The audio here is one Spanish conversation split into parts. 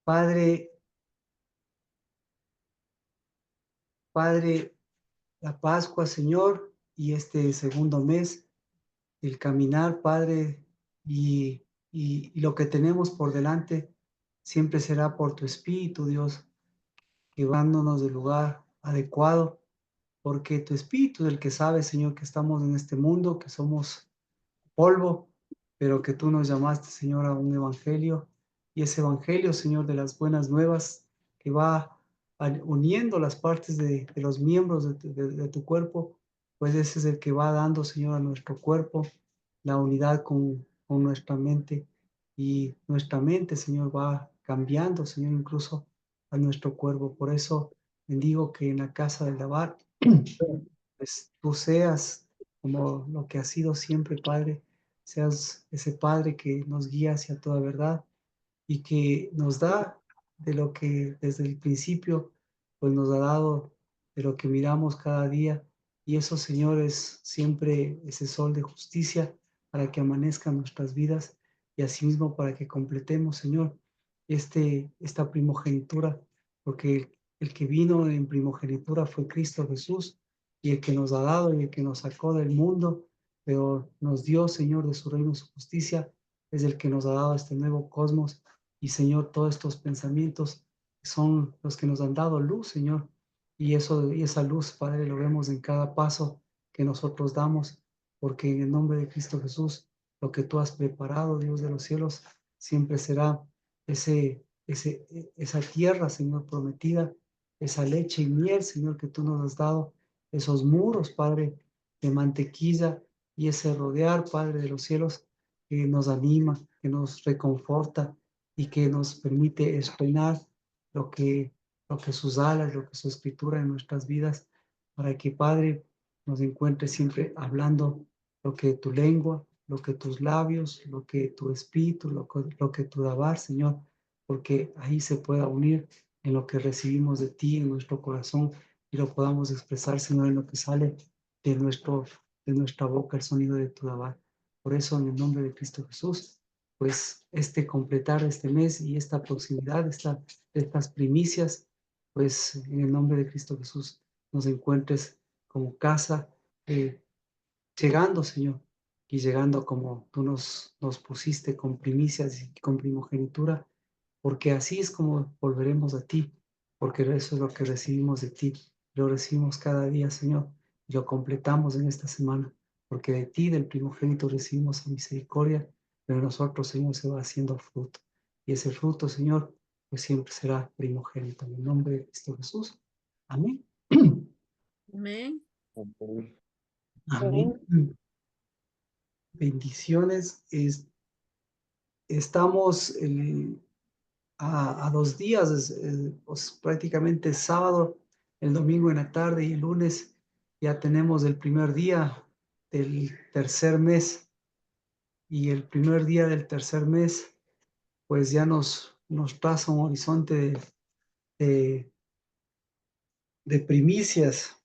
Padre, Padre, la Pascua, Señor, y este segundo mes, el caminar, Padre, y lo que tenemos por delante, siempre será por tu Espíritu, Dios, llevándonos del lugar adecuado, porque tu Espíritu es el que sabe, Señor, que estamos en este mundo, que somos polvo, pero que tú nos llamaste, Señor, a un evangelio, y ese evangelio, Señor, de las buenas nuevas, que va uniendo las partes de los miembros de tu cuerpo, pues ese es el que va dando, Señor, a nuestro cuerpo la unidad con nuestra mente, y nuestra mente, Señor, va cambiando, Señor, incluso a nuestro cuerpo. Por eso bendigo que en la casa del lavar, pues tú seas como lo que has sido siempre, Padre, seas ese Padre que nos guía hacia toda verdad y que nos da de lo que desde el principio pues nos ha dado, de lo que miramos cada día. Y eso, Señor, es siempre ese sol de justicia para que amanezcan nuestras vidas y asimismo para que completemos, Señor, esta primogenitura, porque el que vino en primogenitura fue Cristo Jesús, y el que nos ha dado y el que nos sacó del mundo, pero nos dio, Señor, de su reino, su justicia, es el que nos ha dado este nuevo cosmos. Y Señor, todos estos pensamientos son los que nos han dado luz, Señor. Y eso, y esa luz, Padre, lo vemos en cada paso que nosotros damos, porque en el nombre de Cristo Jesús, lo que tú has preparado, Dios de los cielos, siempre será esa tierra, Señor, prometida, esa leche y miel, Señor, que tú nos has dado, esos muros, Padre, de mantequilla, y ese rodear, Padre de los cielos, que nos anima, que nos reconforta y que nos permite estrenar lo que, lo que sus alas, lo que su escritura en nuestras vidas, para que, Padre, nos encuentre siempre hablando lo que tu lengua, lo que tus labios, lo que tu espíritu, lo que tu dabar, Señor, porque ahí se pueda unir en lo que recibimos de ti, en nuestro corazón, y lo podamos expresar, Señor, en lo que sale de, de nuestra boca, el sonido de tu dabar. Por eso, en el nombre de Cristo Jesús, pues completar este mes y esta proximidad, estas primicias, pues en el nombre de Cristo Jesús nos encuentres como casa, eh, llegando, Señor, y llegando como tú nos pusiste con primicias y con primogenitura, porque así es como volveremos a ti, porque eso es lo que recibimos de ti, lo recibimos cada día, Señor, y lo completamos en esta semana, porque de ti, del primogénito, recibimos misericordia, pero nosotros, Señor, se va haciendo fruto, y ese fruto, Señor, pues siempre será primogénito, en el nombre de Cristo Jesús. Amén. Amén. Amén. Bendiciones. Estamos a 2 días, pues prácticamente sábado, el domingo en la tarde y el lunes ya tenemos el primer día del tercer mes. Y el primer día del tercer mes, pues ya nos traza un horizonte de, de primicias,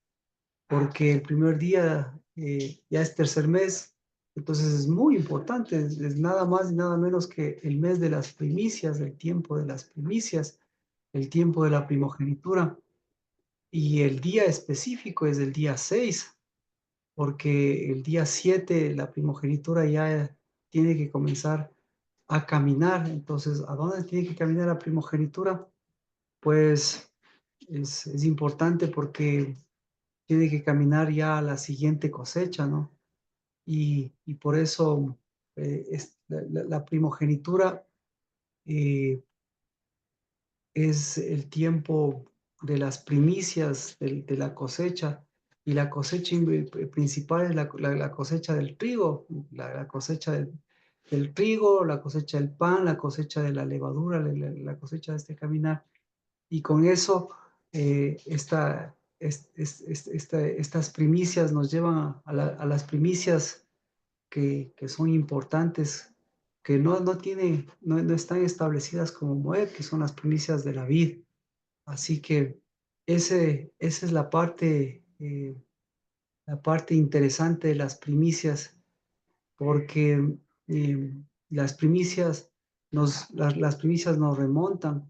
porque el primer día ya es tercer mes, entonces es muy importante, es nada más y nada menos que el mes de las primicias, el tiempo de las primicias, el tiempo de la primogenitura, y el día específico es el día 6, porque el día 7 la primogenitura ya tiene que comenzar a caminar. Entonces, ¿a dónde tiene que caminar la primogenitura? Pues es importante porque tiene que caminar ya a la siguiente cosecha, ¿no? Y por eso la primogenitura eh, es el tiempo de las primicias de la cosecha, y la cosecha principal es la cosecha del trigo, la cosecha del trigo, la cosecha del pan, la cosecha de la levadura, la cosecha de este caminar. Y con eso, estas primicias nos llevan a las primicias que son importantes, que no están establecidas como Moed, que son las primicias de la vid. Así que esa es la parte interesante de las primicias, porque las primicias las primicias nos remontan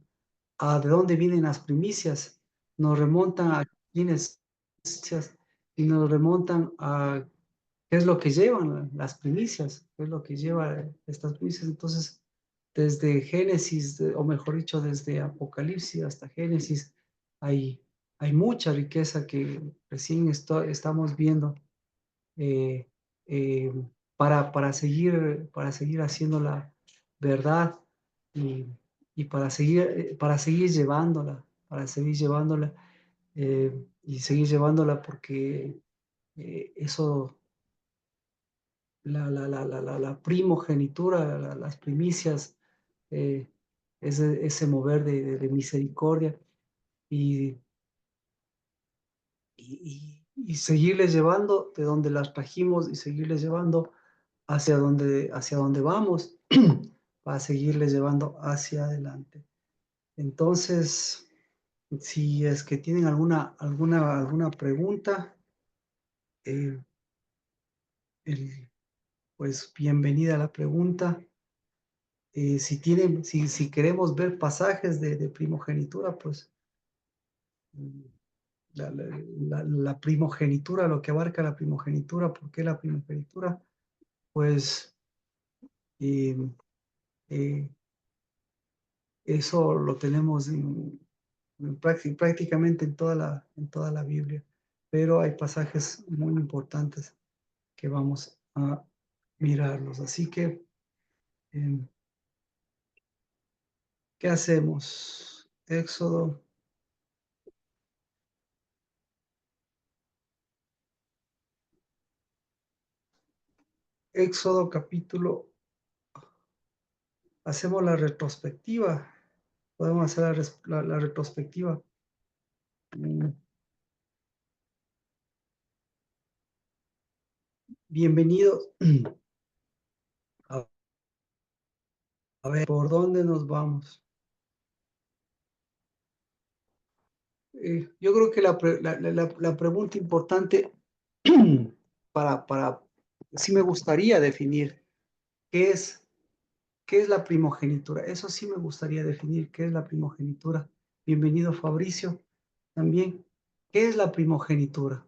a de dónde vienen las primicias, nos remontan a quienes y nos remontan a qué es lo que llevan las primicias, qué es lo que lleva estas primicias. Entonces, desde Génesis, o mejor dicho, desde Apocalipsis hasta Génesis, hay, hay mucha riqueza que recién estamos viendo eh, eh, para seguir haciendo la verdad y, y para seguir llevándola, y seguir llevándola porque eso, la primogenitura, las primicias, eh, ese mover de misericordia y, y seguirles llevando de donde las trajimos y seguirles llevando hacia donde vamos, para seguirles llevando hacia adelante. Entonces, si es que tienen alguna pregunta, eh, pues bienvenida a la pregunta. Si queremos ver pasajes de primogenitura, pues mm, la primogenitura, lo que abarca la primogenitura, ¿por qué la primogenitura? Pues eh, eh, eso lo tenemos prácticamente en toda la Biblia, pero hay pasajes muy importantes que vamos a mirarlos. Así que, eh, ¿qué hacemos? Éxodo capítulo, hacemos la retrospectiva, podemos hacer la retrospectiva. Mm, Bienvenidos. A, a ver, ¿por dónde nos vamos? Yo creo que la pregunta importante sí me gustaría definir qué es, qué es la primogenitura. Eso sí me gustaría definir qué es la primogenitura. Bienvenido, Fabricio. También, ¿qué es la primogenitura?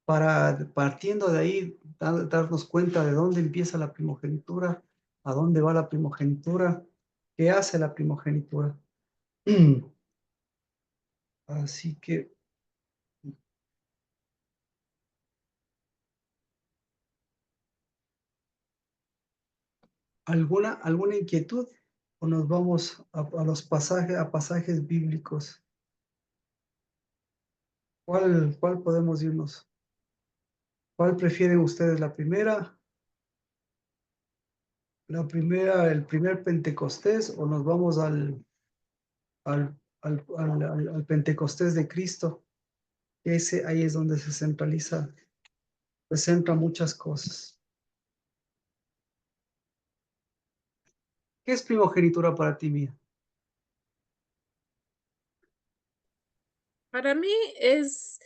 Para partiendo de ahí, darnos cuenta de dónde empieza la primogenitura, a dónde va la primogenitura, qué hace la primogenitura. Así que, ¿alguna inquietud? ¿O nos vamos a los pasajes bíblicos? ¿Cuál podemos irnos? ¿Cuál prefieren ustedes? ¿El primer Pentecostés o nos vamos al Pentecostés de Cristo? Ahí es donde se centran muchas cosas. ¿Qué es primogenitura para ti, Mía? Para mí es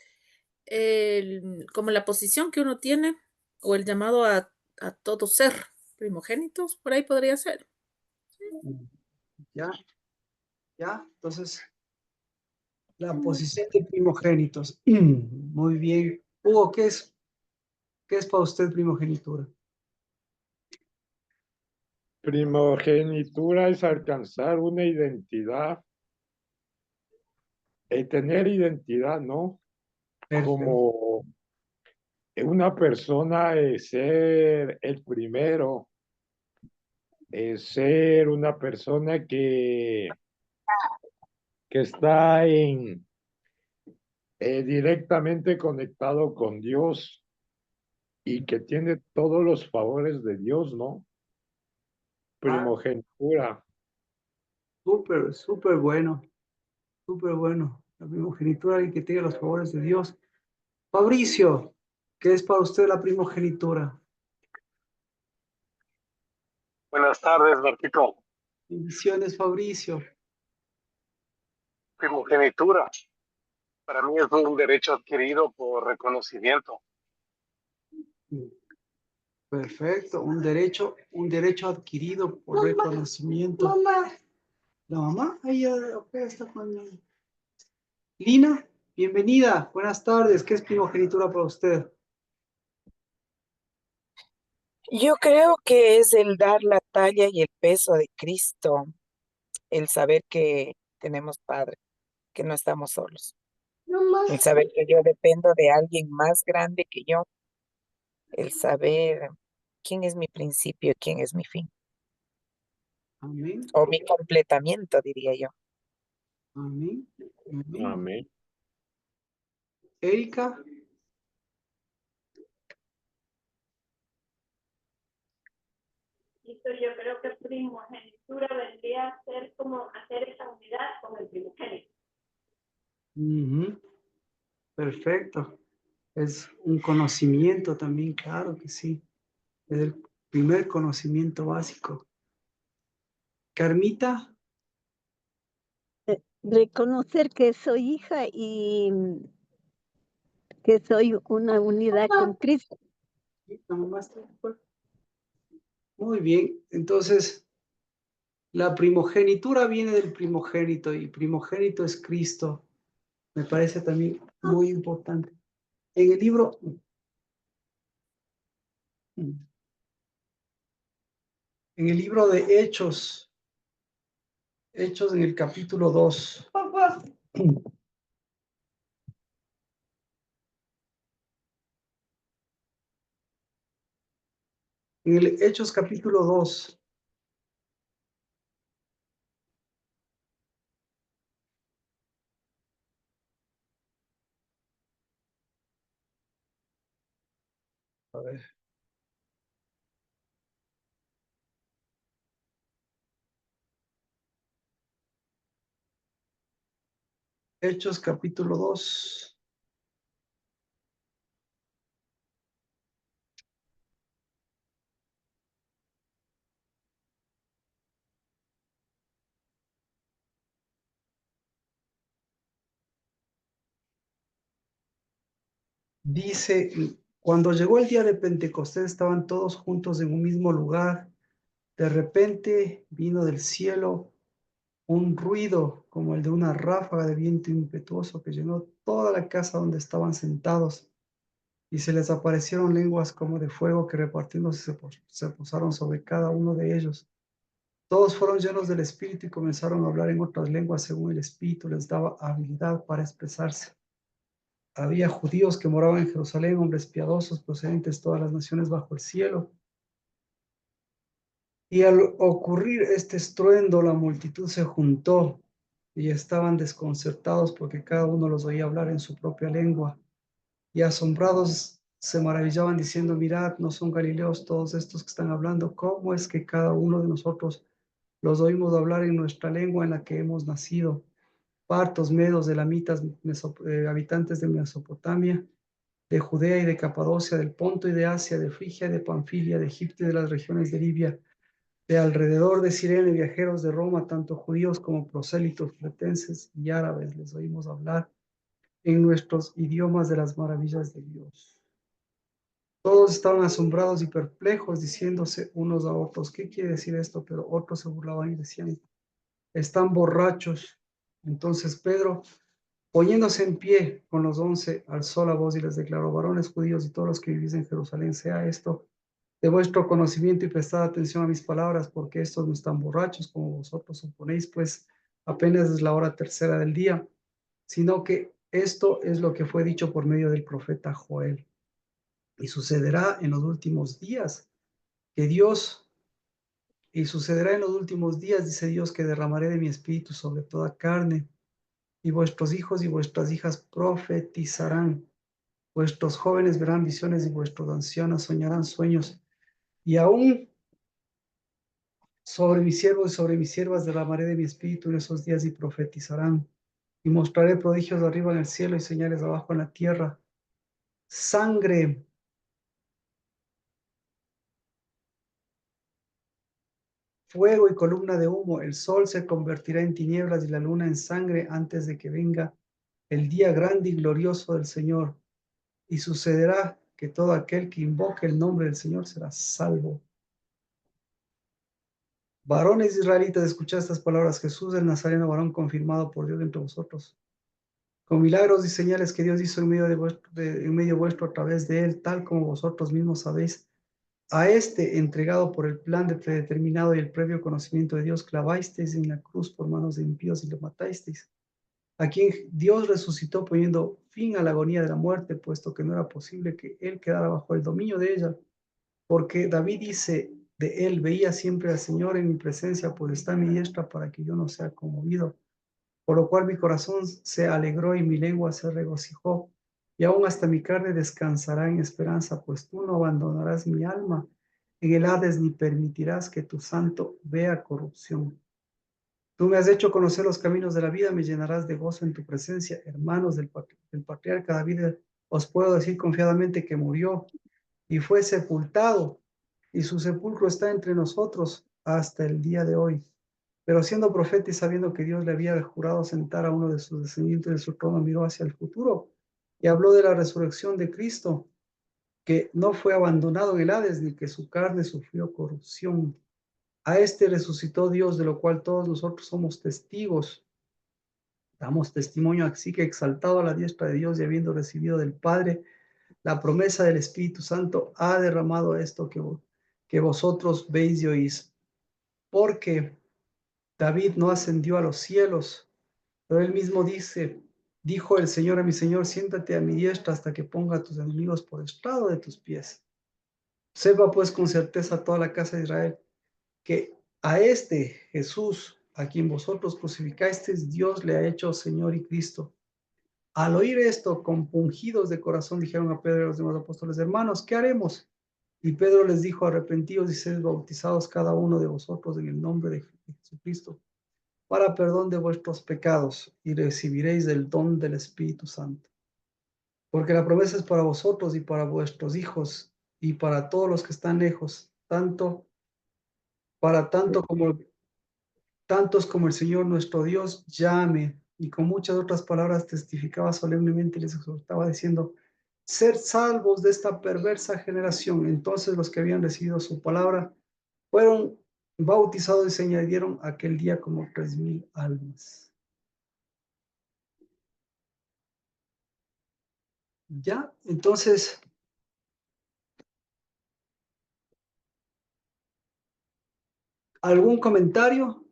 como la posición que uno tiene o el llamado a todo ser primogénitos, por ahí podría ser. ¿Ya? ¿Ya? Entonces, la posición de primogénitos. Muy bien. Hugo, qué es para usted primogenitura? Primogenitura es alcanzar una identidad, tener identidad, ¿no? Perfecto. Como una persona es ser el primero, es ser una persona que está directamente conectado con Dios y que tiene todos los favores de Dios, ¿no? Ah, Primogenitura. súper, súper bueno. Súper bueno. La primogenitura y que tenga los favores de Dios. Fabricio, ¿qué es para usted la primogenitura? Buenas tardes, Marquito. Bendiciones, Fabricio. Primogenitura, para mí es un derecho adquirido por reconocimiento. Perfecto, un derecho adquirido por reconocimiento. La mamá, ahí ok, está con Lina, bienvenida, buenas tardes. ¿Qué es primogenitura para usted? Yo creo que es el dar la talla y el peso de Cristo, el saber que tenemos Padre, que no estamos solos, el saber que yo dependo de alguien más grande que yo, el saber quién es mi principio, quién es mi fin, Amén, o mi completamiento, diría yo. amén, amén. Amén. Erika, Yo creo que primogenitura vendría a ser como hacer esa unidad con el primogénito. ujú, perfecto. Es un conocimiento también, claro que sí. Es el primer conocimiento básico. Carmita, Reconocer que soy hija y que soy una unidad con Cristo. la mamá está de acuerdo. Muy bien, entonces la primogenitura viene del primogénito y primogénito es Cristo. Me parece también muy importante. En el libro, de Hechos, Hechos en el capítulo 2. En el Hechos capítulo 2. A ver. Hechos capítulo 2. Dice, cuando llegó el día de Pentecostés estaban todos juntos en un mismo lugar. De repente vino del cielo un ruido como el de una ráfaga de viento impetuoso que llenó toda la casa donde estaban sentados, y se les aparecieron lenguas como de fuego que repartiéndose se posaron sobre cada uno de ellos. Todos fueron llenos del Espíritu y comenzaron a hablar en otras lenguas según el Espíritu les daba habilidad para expresarse. Había judíos que moraban en Jerusalén, hombres piadosos procedentes de todas las naciones bajo el cielo. Y al ocurrir este estruendo, la multitud se juntó y estaban desconcertados porque cada uno los oía hablar en su propia lengua. Y asombrados se maravillaban diciendo, mirad, ¿no son galileos todos estos que están hablando? ¿Cómo es que cada uno de nosotros los oímos hablar en nuestra lengua en la que hemos nacido? Partos, medos, elamitas, habitantes de Mesopotamia, de Judea y de Capadocia, del Ponto y de Asia, de Frigia y de Panfilia, de Egipto y de las regiones de Libia, de alrededor de Cirene, viajeros de Roma, tanto judíos como prosélitos, cretenses y árabes, les oímos hablar en nuestros idiomas de las maravillas de Dios. Todos estaban asombrados y perplejos, diciéndose unos a otros, ¿qué quiere decir esto? Pero otros se burlaban y decían, están borrachos. Entonces Pedro, poniéndose en pie con los 11, alzó la voz y les declaró, varones judíos y todos los que vivís en Jerusalén, sea esto de vuestro conocimiento y prestad atención a mis palabras, porque estos no están borrachos como vosotros suponéis, pues apenas es la hora tercera del día, sino que esto es lo que fue dicho por medio del profeta Joel. Y sucederá en los últimos días que Dios, y sucederá en los últimos días, dice Dios, que derramaré de mi espíritu sobre toda carne, y vuestros hijos y vuestras hijas profetizarán, vuestros jóvenes verán visiones y vuestros ancianos soñarán sueños, y aún sobre mis siervos y sobre mis siervas derramaré de mi espíritu en esos días y profetizarán, y mostraré prodigios arriba en el cielo y señales abajo en la tierra, sangre, fuego y columna de humo. El sol se convertirá en tinieblas y la luna en sangre antes de que venga el día grande y glorioso del Señor. Y sucederá que todo aquel que invoque el nombre del Señor será salvo. Varones israelitas, escuchad estas palabras. Jesús el Nazareno, varón confirmado por Dios entre vosotros, con milagros y señales que Dios hizo en medio vuestro a través de él, tal como vosotros mismos sabéis. A este, entregado por el plan de predeterminado y el previo conocimiento de Dios, clavasteis en la cruz por manos de impíos y lo matasteis, a quien Dios resucitó poniendo fin a la agonía de la muerte, puesto que no era posible que él quedara bajo el dominio de ella. Porque David dice de él, veía siempre al Señor en mi presencia, pues está a mi diestra para que yo no sea conmovido. Por lo cual mi corazón se alegró y mi lengua se regocijó, y aún hasta mi carne descansará en esperanza, pues tú no abandonarás mi alma en el Hades, ni permitirás que tu santo vea corrupción. Tú me has hecho conocer los caminos de la vida, me llenarás de gozo en tu presencia. Hermanos del patriarca David, os puedo decir confiadamente que murió y fue sepultado, y su sepulcro está entre nosotros hasta el día de hoy. Pero siendo profeta y sabiendo que Dios le había jurado sentar a uno de sus descendientes de su trono, miró hacia el futuro y habló de la resurrección de Cristo, que no fue abandonado en el Hades, ni que su carne sufrió corrupción. A este resucitó Dios, de lo cual todos nosotros somos testigos. Damos testimonio, así que exaltado a la diestra de Dios y habiendo recibido del Padre la promesa del Espíritu Santo, ha derramado esto que vosotros veis y oís. Porque David no ascendió a los cielos, pero él mismo dijo el Señor a mi Señor, siéntate a mi diestra hasta que ponga a tus enemigos por estrado de tus pies. Sepa pues con certeza toda la casa de Israel que a este Jesús, a quien vosotros crucificasteis, Dios le ha hecho Señor y Cristo. Al oír esto, compungidos de corazón, dijeron a Pedro y a los demás apóstoles, hermanos, ¿qué haremos? Y Pedro les dijo, arrepentíos y sed bautizados cada uno de vosotros en el nombre de Jesucristo, para perdón de vuestros pecados, y recibiréis el don del Espíritu Santo. Porque la promesa es para vosotros y para vuestros hijos, y para todos los que están lejos, tantos como el Señor nuestro Dios llame. Y con muchas otras palabras testificaba solemnemente y les exhortaba diciendo, ser salvos de esta perversa generación. Entonces los que habían recibido su palabra fueron bautizados y se añadieron aquel día como 3,000 almas. Ya, entonces, ¿algún comentario?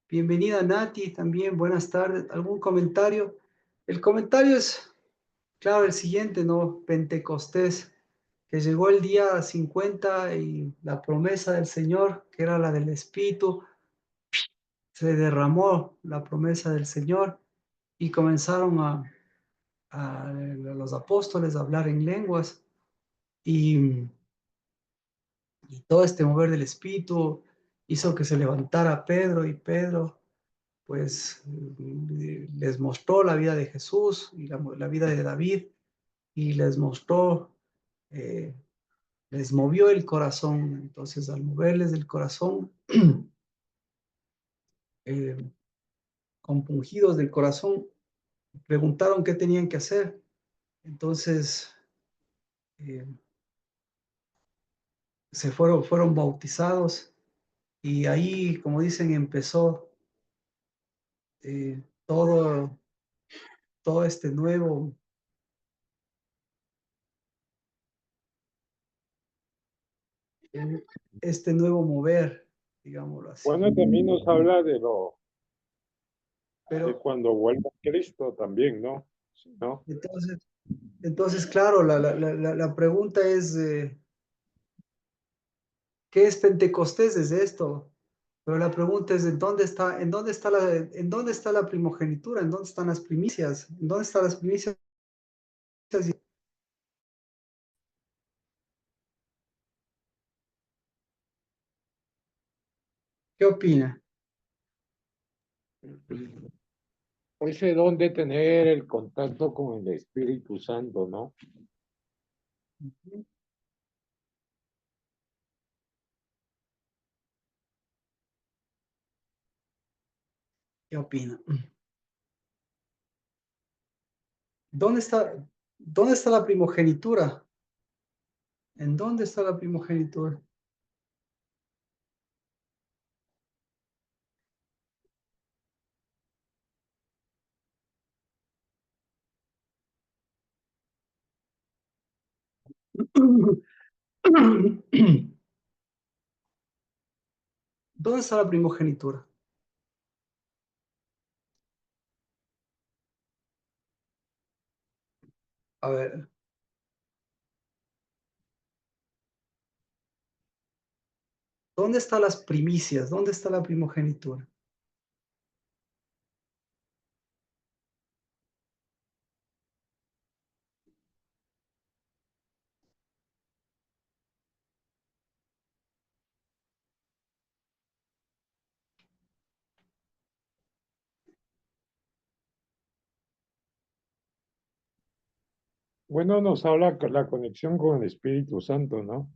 Bienvenida Nati, también buenas tardes. ¿Algún comentario? El comentario es, claro, el siguiente, ¿no? Pentecostés, que llegó el día 50 y la promesa del Señor, que era la del Espíritu, se derramó la promesa del Señor y comenzaron a los apóstoles a hablar en lenguas y todo este mover del Espíritu hizo que se levantara Pedro y Pedro pues les mostró la vida de Jesús y la vida de David y les mostró, les movió el corazón. Entonces al moverles el corazón, compungidos del corazón, preguntaron qué tenían que hacer. Entonces eh, fueron bautizados y ahí, como dicen, empezó todo, todo este nuevo mover, digámoslo así. Bueno, también nos habla de Pero cuando vuelva Cristo también, ¿no? ¿No? entonces, claro, la pregunta es, ¿qué es Pentecostés desde esto? Pero la pregunta es, ¿en dónde está la primogenitura? ¿En dónde están las primicias? ¿En dónde están las primicias? ¿Qué opina? Ese don de tener el contacto con el Espíritu Santo, ¿no? ¿Qué opina? ¿Dónde está la primogenitura? ¿En dónde está la primogenitura? ¿Dónde está la primogenitura? A ver. ¿Dónde están las primicias? ¿Dónde está la primogenitura? Bueno, nos habla con la conexión con el Espíritu Santo, ¿no?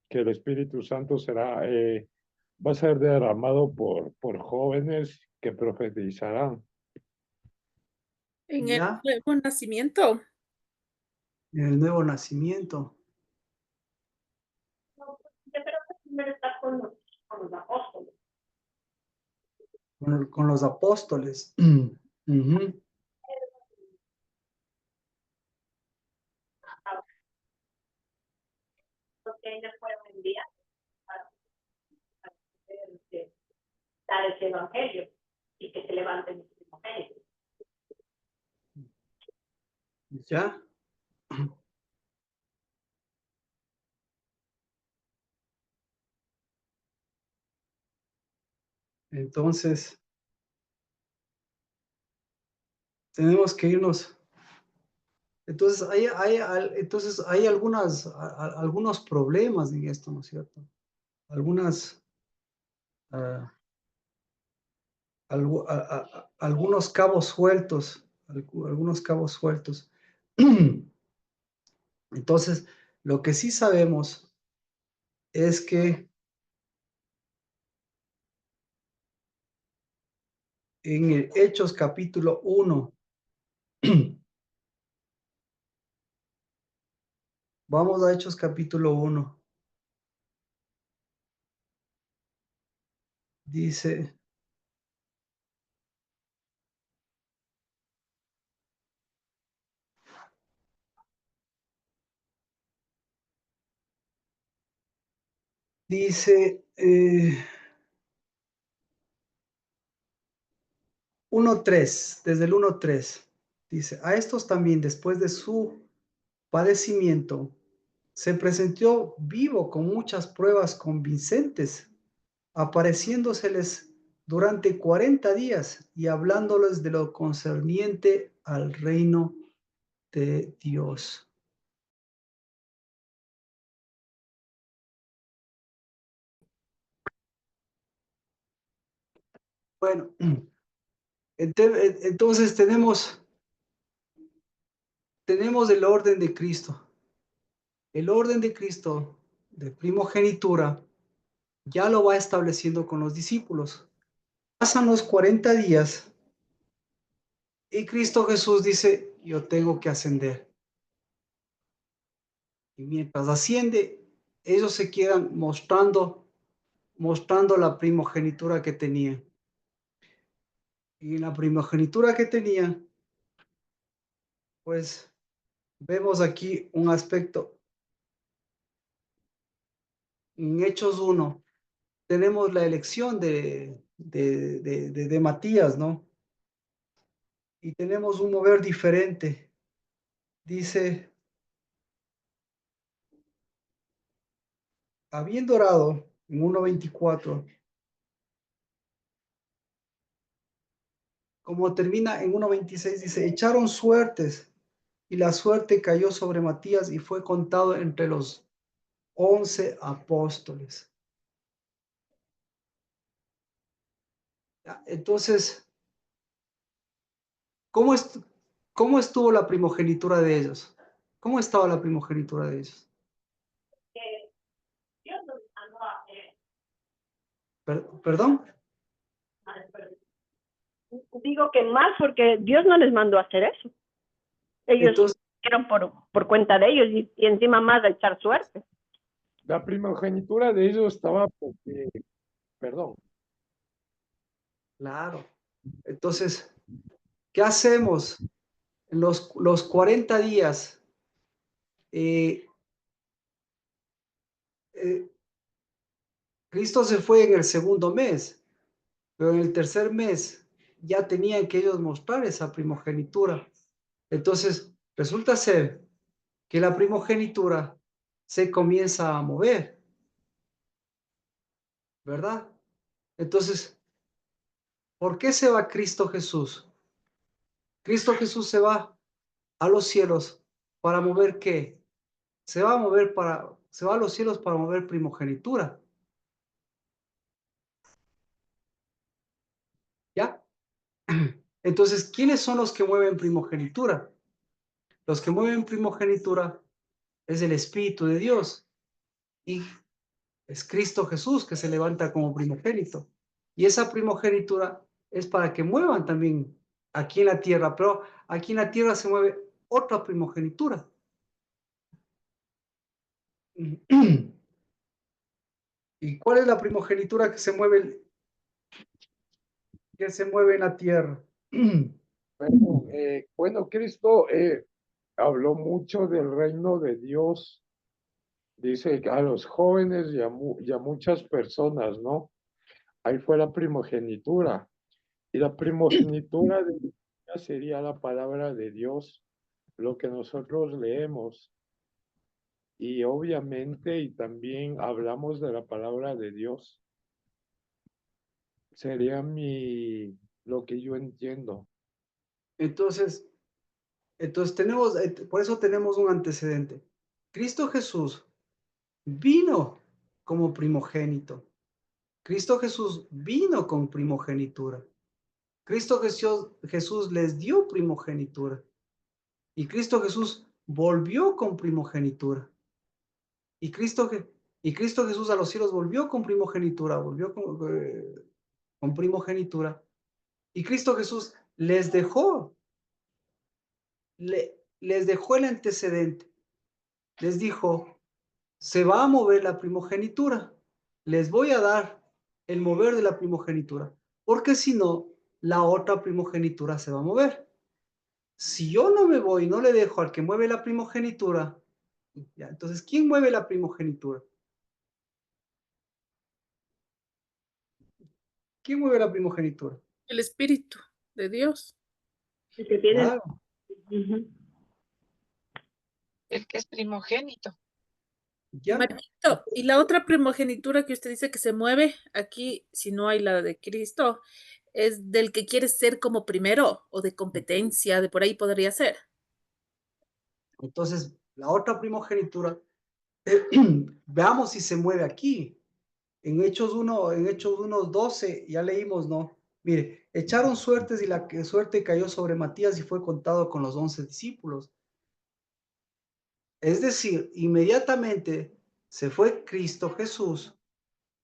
Que el Espíritu Santo va a ser derramado por jóvenes que profetizarán. En el ¿Ya? nuevo nacimiento. En el nuevo nacimiento. Yo creo que primero está con los apóstoles. Con los apóstoles. Ujú. Porque ellos fueron enviados para dar ese evangelio y que se levanten los primogénitos. ¿Ya? Entonces, tenemos que irnos. Entonces, hay algunos problemas en esto, ¿no es cierto? Ah, algunos cabos sueltos, algunos cabos sueltos. Entonces, lo que sí sabemos es que en el Hechos capítulo 1, vamos a Hechos capítulo 1, dice, dice 1:3, desde el 1:3, dice, a estos también después de su padecimiento, se presentó vivo con muchas pruebas convincentes, apareciéndoseles durante 40 días y hablándoles de lo concerniente al reino de Dios. Bueno, entonces tenemos el orden de Cristo. El orden de Cristo de primogenitura ya lo va estableciendo con los discípulos. Pasan los 40 días y Cristo Jesús dice, yo tengo que ascender. Y mientras asciende, ellos se quedan mostrando la primogenitura que tenía. Y en la primogenitura que tenía, pues vemos aquí un aspecto. En Hechos 1 tenemos la elección de Matías, ¿no? Y tenemos un mover diferente. Dice, habiendo orado en 1:24, como termina en 1:26, dice, echaron suertes y la suerte cayó sobre Matías y fue contado entre los 11 apóstoles. Entonces, ¿cómo estuvo la primogenitura de ellos? ¿Cómo estaba la primogenitura de ellos? Que Dios nos mandó a hacer. ¿Perdón? Digo que más porque Dios no les mandó a hacer eso. Ellos Entonces, hicieron por cuenta de ellos y encima más de echar suerte. La primogenitura de ellos estaba porque, perdón, claro. Entonces, ¿qué hacemos? En los 40 días, Cristo se fue en el segundo mes, pero en el tercer mes ya tenían que ellos mostrar esa primogenitura. Entonces, resulta ser que la primogenitura se comienza a mover, ¿verdad? Entonces, ¿por qué se va Cristo Jesús? Cristo Jesús se va a los cielos para mover ¿qué? Se va a los cielos para mover primogenitura. ¿Ya? Entonces, ¿quiénes son los que mueven primogenitura? Los que mueven primogenitura es el Espíritu de Dios y es Cristo Jesús que se levanta como primogénito. Y esa primogenitura es para que muevan también aquí en la tierra, pero aquí en la tierra se mueve otra primogenitura. ¿Y cuál es la primogenitura que se mueve en la tierra? Bueno, Cristo habló mucho del reino de Dios. Dice a los jóvenes y a muchas personas, ¿no? Ahí fue la primogenitura. Y la primogenitura de ella sería la palabra de Dios, lo que nosotros leemos. Y obviamente, y también hablamos de la palabra de Dios. Sería lo que yo entiendo. Entonces tenemos, por eso tenemos un antecedente. Cristo Jesús vino como primogénito. Cristo Jesús vino con primogenitura. Cristo Jesús les dio primogenitura. Y Cristo Jesús volvió con primogenitura. Y Cristo Jesús a los cielos volvió con primogenitura, volvió con primogenitura. Y Cristo Jesús les dejó el antecedente. Les dijo, se va a mover la primogenitura. Les voy a dar el mover de la primogenitura, porque si no, la otra primogenitura se va a mover. Si yo no me voy, no le dejo al que mueve la primogenitura, ¿ya? Entonces, ¿quién mueve la primogenitura? ¿Quién mueve la primogenitura? El Espíritu de Dios. El que tiene. Claro, Ujú. El que es primogénito. ya. Marquito, y la otra primogenitura que usted dice que se mueve aquí, si no hay la de Cristo, es del que quiere ser como primero o de competencia, de por ahí podría ser. Entonces, la otra primogenitura, veamos si se mueve aquí. En Hechos 1:12, ya leímos, ¿no? Mire, echaron suertes y la suerte cayó sobre Matías y fue contado con los 11 discípulos. Es decir, inmediatamente se fue Cristo Jesús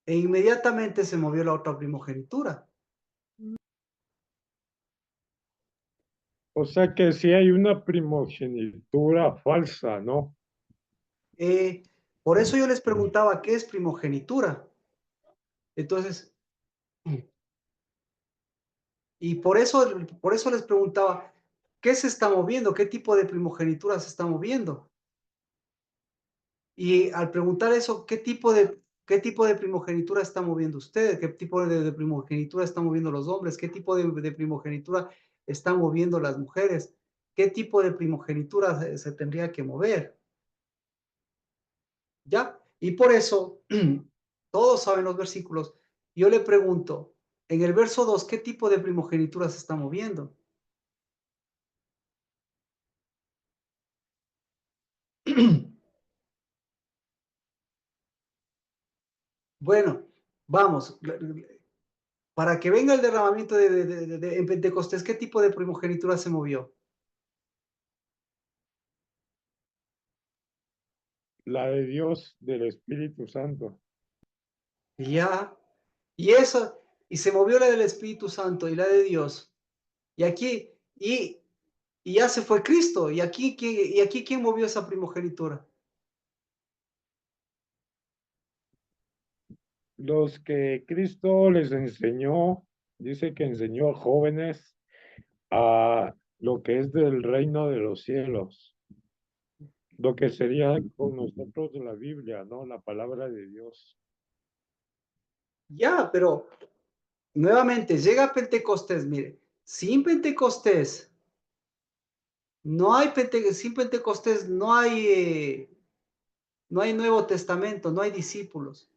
e inmediatamente se movió la otra primogenitura. O sea que sí hay una primogenitura falsa, ¿no? Por eso yo les preguntaba, ¿qué es primogenitura? Entonces, y por eso les preguntaba, ¿qué se está moviendo? ¿Qué tipo de primogenitura se está moviendo? Y al preguntar eso, ¿qué tipo de primogenitura está moviendo usted? ¿Qué tipo de primogenitura están moviendo los hombres? ¿Qué tipo de primogenitura están moviendo las mujeres? ¿Qué tipo de primogenitura se tendría que mover? ¿Ya? Y por eso, todos saben los versículos. Yo le pregunto, en el verso 2, ¿qué tipo de primogenitura se está moviendo? Bueno, vamos. Para que venga el derramamiento en Pentecostés, ¿qué tipo de primogenitura se movió? La de Dios, del Espíritu Santo. Ya. Y eso, y se movió la del Espíritu Santo y la de Dios. Y aquí, y ya se fue Cristo. Y aquí, ¿quién movió esa primogenitura? Los que Cristo les enseñó, dice que enseñó a jóvenes a lo que es del reino de los cielos, lo que sería con nosotros la Biblia, ¿no? La palabra de Dios. Ya, pero nuevamente llega Pentecostés, mire, sin Pentecostés, sin Pentecostés no hay Nuevo Testamento, no hay discípulos.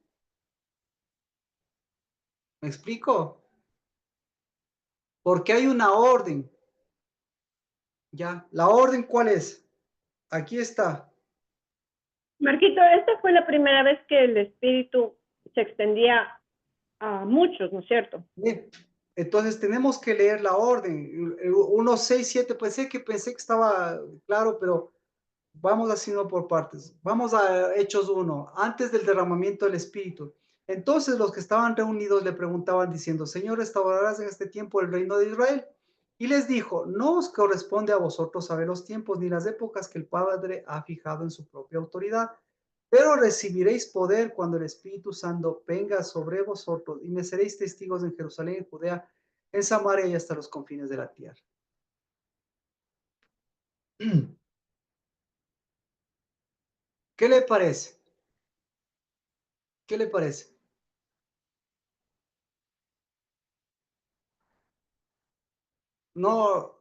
¿Me explico? Porque hay una orden. Ya, ¿la orden cuál es? Aquí está. Marquito, esta fue la primera vez que el Espíritu se extendía a muchos, ¿no es cierto? Bien. Entonces tenemos que leer la orden. 1, 6, 7, pensé que estaba claro, pero vamos haciendo por partes. Vamos a Hechos 1, antes del derramamiento del Espíritu. Entonces los que estaban reunidos le preguntaban diciendo, Señor, ¿restaurarás en este tiempo el reino de Israel? Y les dijo, no os corresponde a vosotros saber los tiempos ni las épocas que el Padre ha fijado en su propia autoridad, pero recibiréis poder cuando el Espíritu Santo venga sobre vosotros y me seréis testigos en Jerusalén, en Judea, en Samaria y hasta los confines de la tierra. ¿Qué le parece? ¿Qué le parece? No,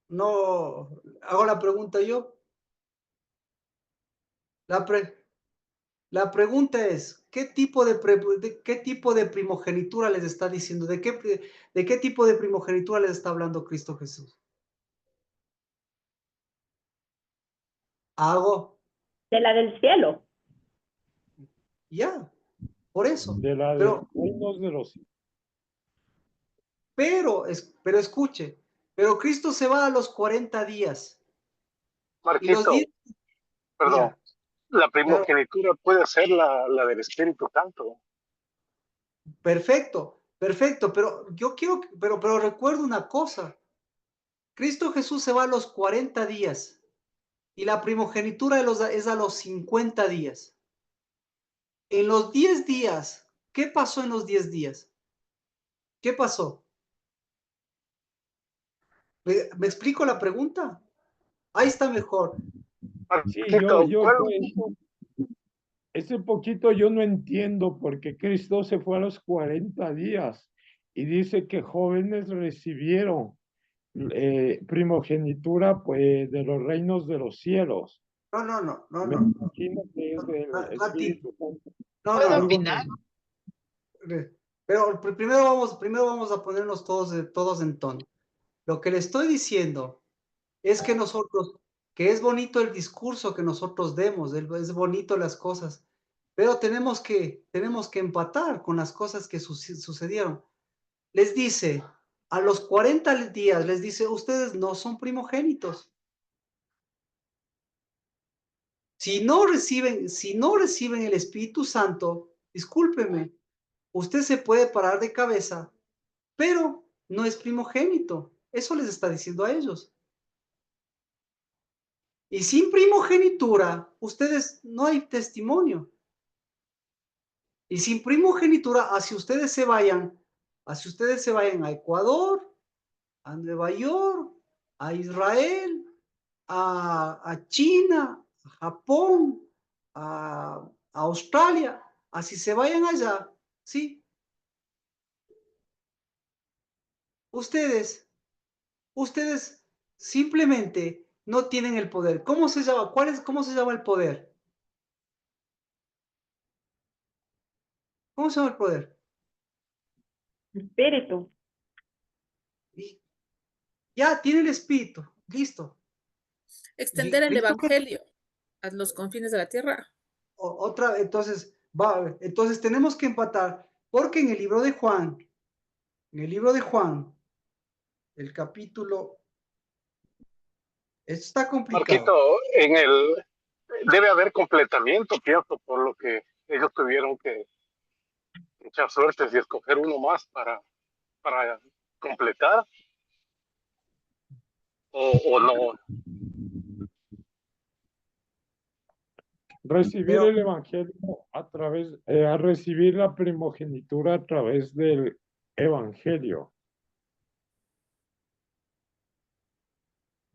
no, hago la pregunta yo. La, pre- la pregunta es, ¿qué tipo de primogenitura les está diciendo? ¿De qué tipo de primogenitura les está hablando Cristo Jesús? Hago, De la del cielo. ya, por eso. De la de Pero, los reinos de los pero escuche, pero Cristo se va a los 40 días. Y los Marquito, días, perdón, ya, la claro, primogenitura puede ser la del Espíritu Santo. perfecto, perfecto, pero yo quiero, pero recuerdo una cosa. Cristo Jesús se va a los 40 días y la primogenitura es a los 50 días. En los 10 días, ¿qué pasó en los 10 días? ¿Qué pasó? ¿Me explico la pregunta? Ahí está mejor. Sí, Marquito, ¿cuál? ese poquito yo no entiendo porque Cristo se fue a los 40 días y dice que jóvenes recibieron primogenitura pues de los reinos de los cielos. No, no, no, no, Me no. imagino que es del Mati, Espíritu Santo. no, no, ¿Puedo no. opinar? Pero primero vamos a ponernos todos en tono. Lo que le estoy diciendo es que es bonito el discurso que nosotros demos, es bonito las cosas, pero tenemos que empatar con las cosas que sucedieron. Les dice, a los 40 días, les dice, ustedes no son primogénitos. Si no reciben el Espíritu Santo, discúlpeme, usted se puede parar de cabeza, pero no es primogénito. Eso les está diciendo a ellos. Y sin primogenitura, ustedes no hay testimonio. Y sin primogenitura, así ustedes se vayan a Ecuador, a Nueva York, a Israel, a China, a Japón, a Australia, así se vayan allá, ¿sí? Ustedes, ustedes simplemente no tienen el poder. ¿Cómo se llama? ¿Cómo se llama el poder? ¿Cómo se llama el poder? Espíritu. Y ya tiene el espíritu, listo. Y Extender el Cristo que evangelio a los confines de la tierra. entonces tenemos que empatar, porque en el libro de Juan, el capítulo, esto está Marquito, complicado. debe haber completamiento, pienso, por lo que ellos tuvieron que echar suertes y escoger uno más para completar, o no. Recibir Pero el evangelio a recibir la primogenitura a través del evangelio.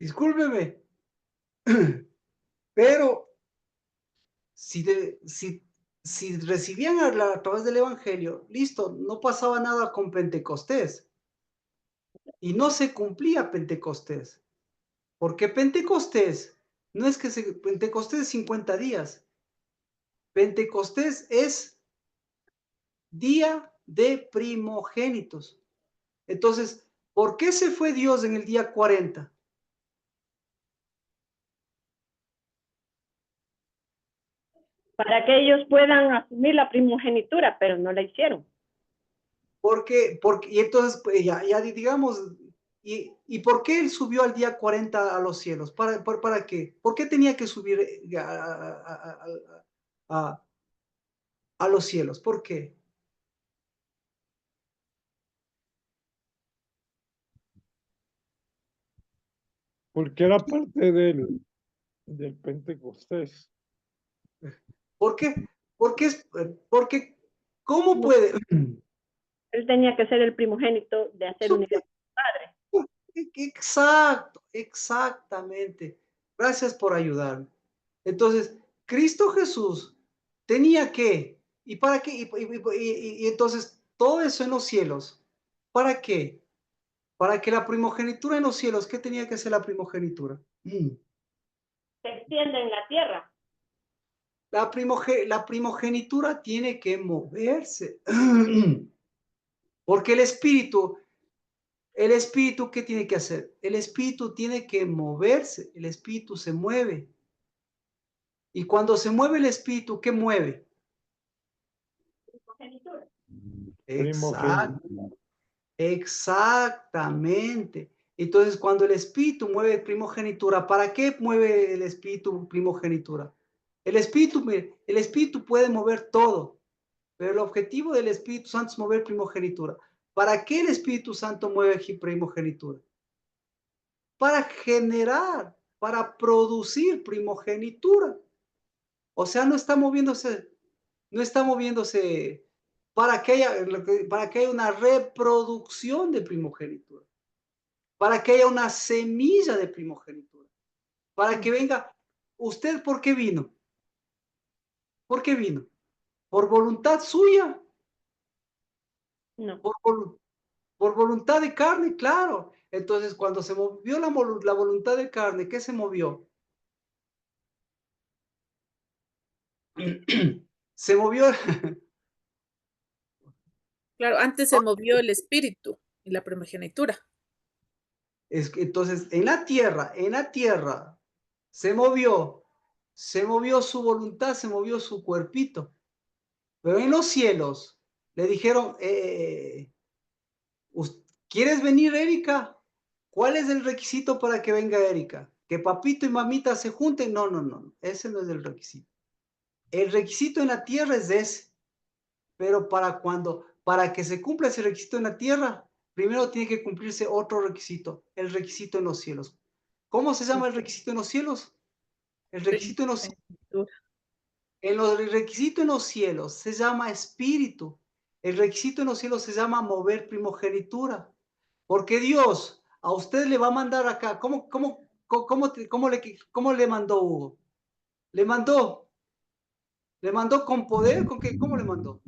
discúlpeme, pero si, si recibían a través del Evangelio, listo, no pasaba nada con Pentecostés. Y no se cumplía Pentecostés. Porque Pentecostés, no es que Pentecostés es 50 días. Pentecostés es día de primogénitos. Entonces, ¿por qué se fue Dios en el día 40? Para que ellos puedan asumir la primogenitura, pero no la hicieron. Porque, y entonces, pues, ya digamos, ¿y por qué él subió al día 40 a los cielos? ¿Para qué? ¿Por qué tenía que subir a los cielos? ¿Por qué? Porque era parte del Pentecostés. ¿Por qué? Porque, ¿cómo No, puede? él tenía que ser el primogénito de hacer unidad con el Padre. Exacto, exactamente. Gracias por ayudarme. Entonces, Cristo Jesús tenía que, ¿y para qué? Y entonces, todo eso en los cielos, ¿para qué? Para que la primogenitura en los cielos, ¿qué tenía que ser la primogenitura? Se extiende en la tierra. La primogenitura tiene que moverse. Porque el espíritu, ¿qué tiene que hacer? El espíritu tiene que moverse, el espíritu se mueve. Y cuando se mueve el espíritu, ¿qué mueve? Primogenitura. Exacto, Primogénito. exactamente. Entonces, cuando el espíritu mueve primogenitura, ¿para qué mueve el espíritu primogenitura? El espíritu puede mover todo, pero el objetivo del Espíritu Santo es mover primogenitura. ¿Para qué el Espíritu Santo mueve primogenitura? Para generar, para producir primogenitura. O sea, no está moviéndose para que haya una reproducción de primogenitura, para que haya una semilla de primogenitura, para que venga. ¿Usted por qué vino? ¿Por qué vino? ¿Por voluntad suya? No. Por voluntad de carne, claro. Entonces, cuando se movió la voluntad de carne, ¿qué se movió? Se movió. Claro, antes se movió el espíritu y la primogenitura. Es que entonces, en la tierra, se movió su voluntad, se movió su cuerpito. Pero en los cielos le dijeron, ¿quieres venir, Erika? ¿Cuál es el requisito para que venga Erika? ¿Que papito y mamita se junten? No, no, no, ese no es el requisito. El requisito en la tierra es ese, pero para que se cumpla ese requisito en la tierra, primero tiene que cumplirse otro requisito, el requisito en los cielos. ¿Cómo se llama el requisito en los cielos? El requisito en los cielos. Primogenitura. El requisito en los cielos se llama espíritu. El requisito en los cielos se llama mover primogenitura. Porque Dios a usted le va a mandar acá. ¿Cómo le mandó Hugo? Le mandó con poder. ¿Con qué? ¿Cómo le mandó?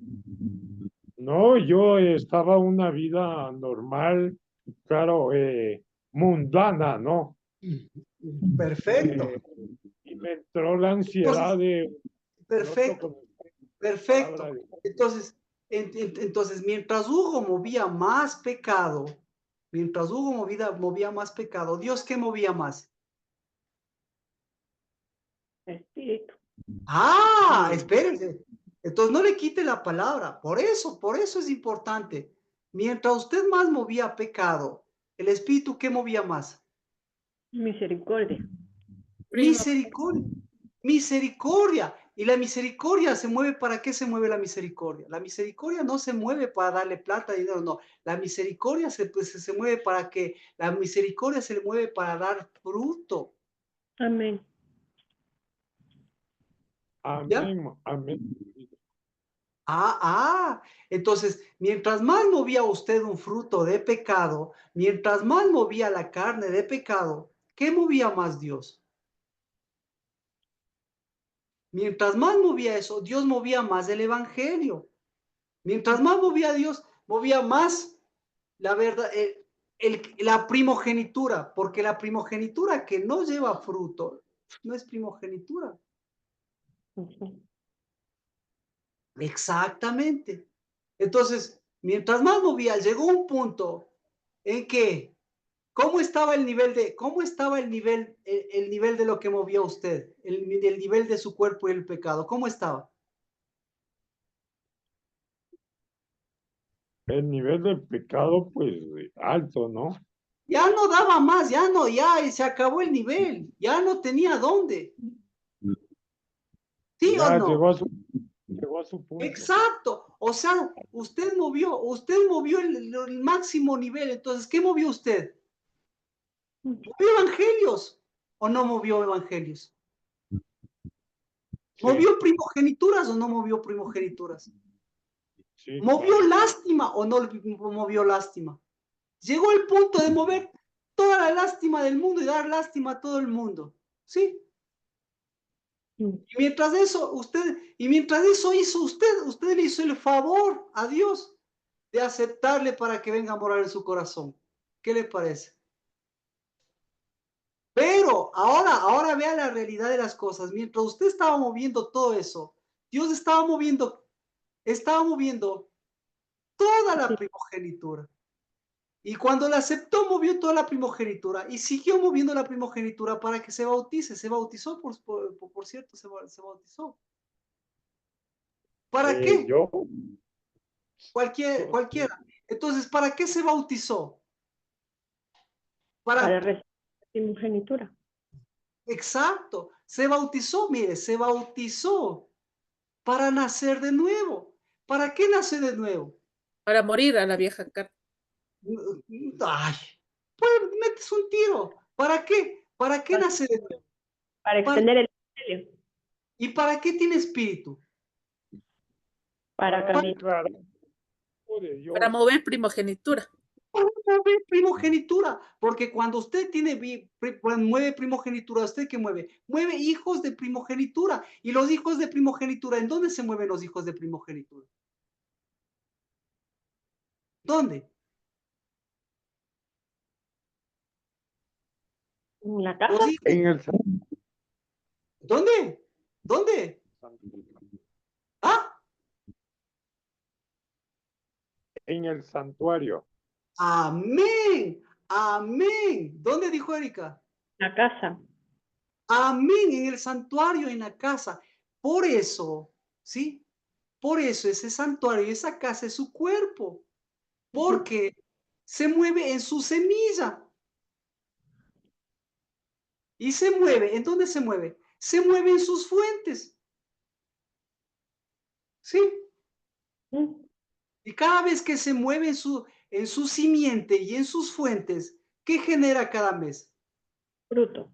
No, yo estaba una vida normal, claro, mundana, ¿no? Perfecto. Y me entró la Entonces, ansiedad de perfecto. Perfecto. Entonces, mientras Hugo movía más pecado, movía más pecado, ¿Dios qué movía más? Espíritu. Ah, espérense. Entonces no le quite la palabra. Por eso es importante. Mientras usted más movía pecado, el Espíritu, ¿qué movía más? Misericordia. Misericordia. Misericordia. Y la misericordia se mueve, ¿para qué se mueve la misericordia? La misericordia no se mueve para darle plata, dinero, no. La misericordia se mueve para que, la misericordia se mueve para dar fruto. Amén. ¿Ya? amén, amén. Entonces, mientras más movía usted un fruto de pecado, mientras más movía la carne de pecado, ¿qué movía más Dios? Mientras más movía eso, Dios movía más el evangelio. Mientras más movía Dios, movía más la verdad, la primogenitura, porque la primogenitura que no lleva fruto no es primogenitura. Exactamente. Entonces, mientras más movía, llegó un punto en que, ¿cómo estaba el nivel el nivel de lo que movía usted? El nivel de su cuerpo y el pecado, ¿cómo estaba? El nivel del pecado, pues, alto, ¿no? Ya no daba más, ya se acabó el nivel, ya no tenía dónde. ¿Sí o Ya no? llegó a su punto. Exacto. O sea, usted movió el máximo nivel. Entonces, ¿qué movió usted? ¿Movió evangelios o no movió evangelios? Sí, ¿Movió primogenituras o no movió primogenituras? sí, ¿Movió claro. lástima o no movió lástima? Llegó el punto de mover toda la lástima del mundo y dar lástima a todo el mundo. ¿Sí? Y mientras eso hizo usted le hizo el favor a Dios de aceptarle para que venga a morar en su corazón. ¿Qué le parece? Pero ahora vea la realidad de las cosas. Mientras usted estaba moviendo todo eso, Dios estaba moviendo toda la primogenitura. Y cuando la aceptó, movió toda la primogenitura y siguió moviendo la primogenitura para que se bautice. Se bautizó, por cierto, se bautizó. ¿Para qué? Yo, Cualquiera. Entonces, ¿para qué se bautizó? Para Para, recibir la primogenitura. exacto, se bautizó, mire, se bautizó para nacer de nuevo. ¿Para qué nace de nuevo? Para morir a la vieja carne. Ay, pues metes un tiro. ¿Para qué? ¿Para qué nace de nuevo? Para extender el evangelio. ¿Y para qué tiene espíritu? Para cambiar. declarar de Para Dios. mover primogenitura. Para mover primogenitura, porque cuando usted mueve primogenitura, ¿usted qué mueve? Mueve hijos de primogenitura. Y los hijos de primogenitura, ¿en dónde se mueven los hijos de primogenitura? ¿Dónde? En la casa. Los hijos, En el ¿dónde? ¿Dónde? ¿Ah? santuario. Amén. Amén. ¿Dónde dijo Erika? La casa. Amén. En el santuario, en la casa. Por eso, ¿sí? Por eso ese santuario, esa casa es su cuerpo. Porque se mueve en su semilla. Y se mueve. ¿En dónde se mueve? Se mueve en sus fuentes. ¿Sí? Y cada vez que se mueve en su simiente y en sus fuentes, ¿qué genera cada mes? Fruto.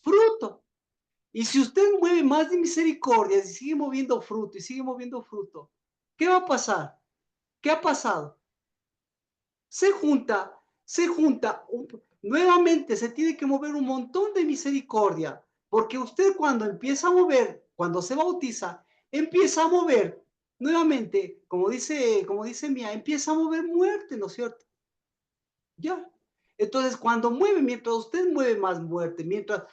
Fruto. Y si usted mueve más de misericordia y sigue moviendo fruto y sigue moviendo fruto, ¿qué va a pasar? ¿Qué ha pasado? Se junta, nuevamente se tiene que mover un montón de misericordia, porque usted cuando empieza a mover, cuando se bautiza, empieza a mover nuevamente, como dice Mía, empieza a mover muerte, ¿no es cierto? Ya. Entonces, cuando mueve, mientras usted mueve más muerte, mientras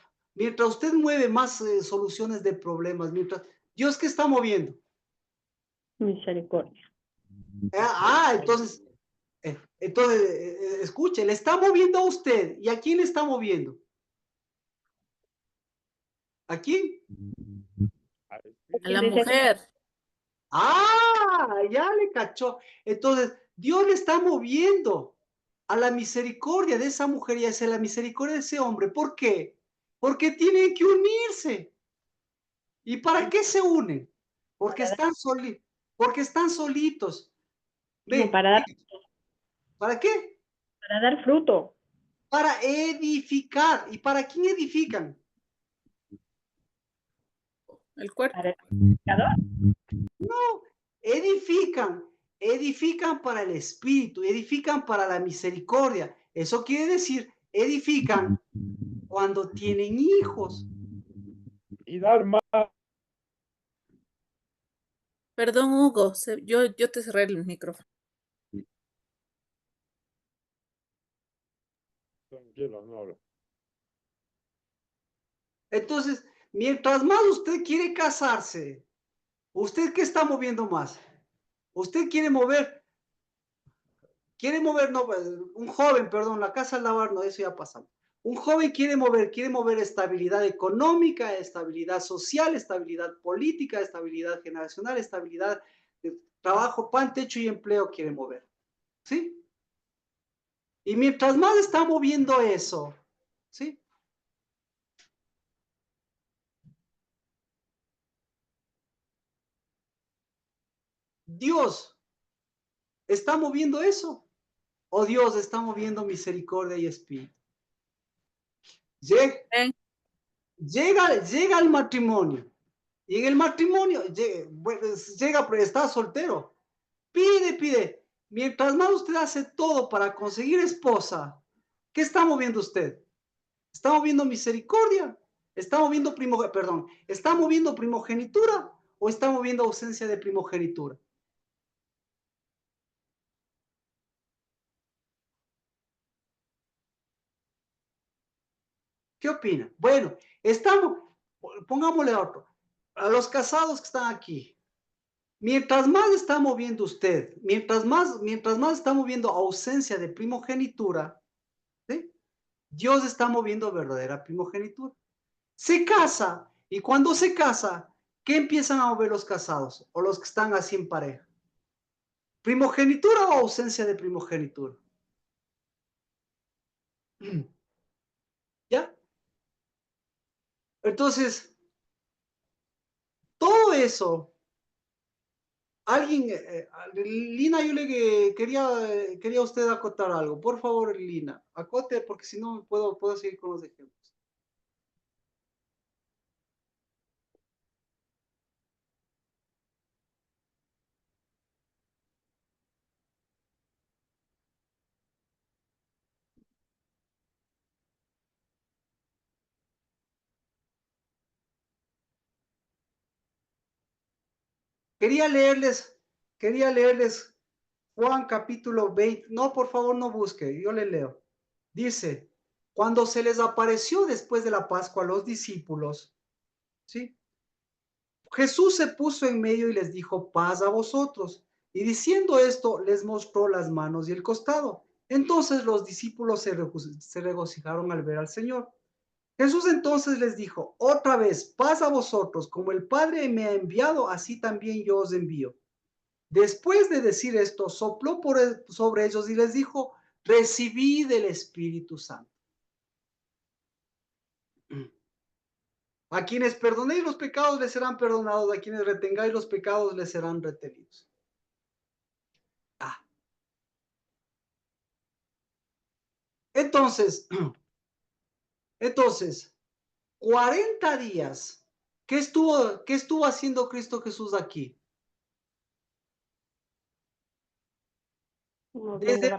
usted mueve más soluciones de problemas, Dios qué está moviendo. Misericordia. Entonces, escuche, le está moviendo a usted. ¿Y a quién le está moviendo? ¿A quién? A la mujer. Ya le cachó. Entonces, Dios le está moviendo a la misericordia de esa mujer y hacia la misericordia de ese hombre. ¿Por qué? Porque tienen que unirse. ¿Y para qué se unen? Porque porque están solitos. No, Ve, ¿para qué? para dar fruto. Para edificar. ¿Y para quién edifican? El cuerpo. Para el edificador. No, edifican para el espíritu, edifican para la misericordia. Eso quiere decir, edifican cuando tienen hijos. Y dar más Perdón, Hugo, yo te cerré el micrófono. Tranquilo, no hablo. Entonces, mientras más usted quiere casarse, ¿usted qué está moviendo más? Usted quiere mover, no, un joven, perdón, la casa al lavar, no, eso ya pasamos. Un joven quiere mover estabilidad económica, estabilidad social, estabilidad política, estabilidad generacional, estabilidad de trabajo, pan, techo y empleo quiere mover. ¿Sí? Y mientras más está moviendo eso, ¿sí? Dios está moviendo eso. O Dios está moviendo misericordia y espíritu. Llega al matrimonio. Y en el matrimonio llega, está soltero. Pide. Mientras más usted hace todo para conseguir esposa, ¿qué está moviendo usted? ¿Está moviendo misericordia? ¿Está moviendo ¿está moviendo primogenitura o está moviendo ausencia de primogenitura? ¿Qué opina? Bueno, pongámosle otro. A los casados que están aquí, mientras más está moviendo usted, mientras más está moviendo ausencia de primogenitura, ¿sí? Dios está moviendo verdadera primogenitura. Se casa, y cuando se casa, ¿qué empiezan a mover los casados o los que están así en pareja? ¿Primogenitura o ausencia de primogenitura? ¿Ya? Entonces, todo eso, Lina, yo le quería a usted acotar algo. Por favor, Lina, acote, porque si no puedo seguir con los ejemplos. Quería leerles Juan capítulo 20. No, por favor, no busque, yo le leo. Dice, cuando se les apareció después de la Pascua a los discípulos, ¿sí? Jesús se puso en medio y les dijo, paz a vosotros. Y diciendo esto, les mostró las manos y el costado. Entonces los discípulos se regocijaron al ver al Señor. Jesús entonces les dijo, otra vez, paz a vosotros, como el Padre me ha enviado, así también yo os envío. Después de decir esto, sopló sobre ellos y les dijo, recibid el Espíritu Santo. A quienes perdonéis los pecados les serán perdonados, a quienes retengáis los pecados les serán retenidos. Entonces, 40 días, ¿qué estuvo haciendo Cristo Jesús aquí? Desde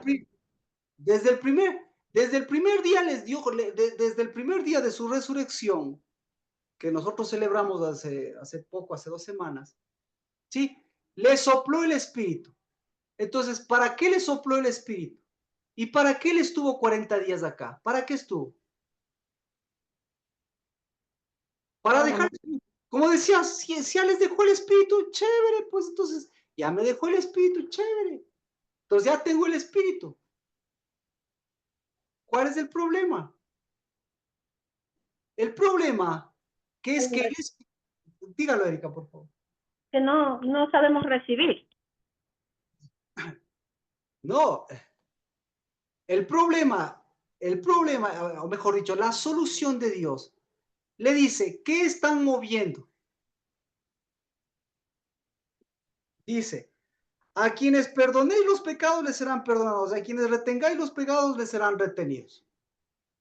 el primer día les dio, desde el primer día de su resurrección, que nosotros celebramos hace poco, hace 2 semanas, ¿sí? Le sopló el Espíritu. Entonces, ¿para qué le sopló el Espíritu? ¿Y para qué él estuvo 40 días acá? ¿Para qué estuvo? Para dejar, como decía, si ya les dejó el Espíritu, chévere, pues entonces ya me dejó el Espíritu, chévere. Entonces ya tengo el Espíritu. ¿Cuál es el problema? El problema que es que dígalo, Erika, por favor. Que no sabemos recibir. No, el problema, o mejor dicho, la solución de Dios, le dice, ¿qué están moviendo? Dice, a quienes perdonéis los pecados les serán perdonados, a quienes retengáis los pecados les serán retenidos.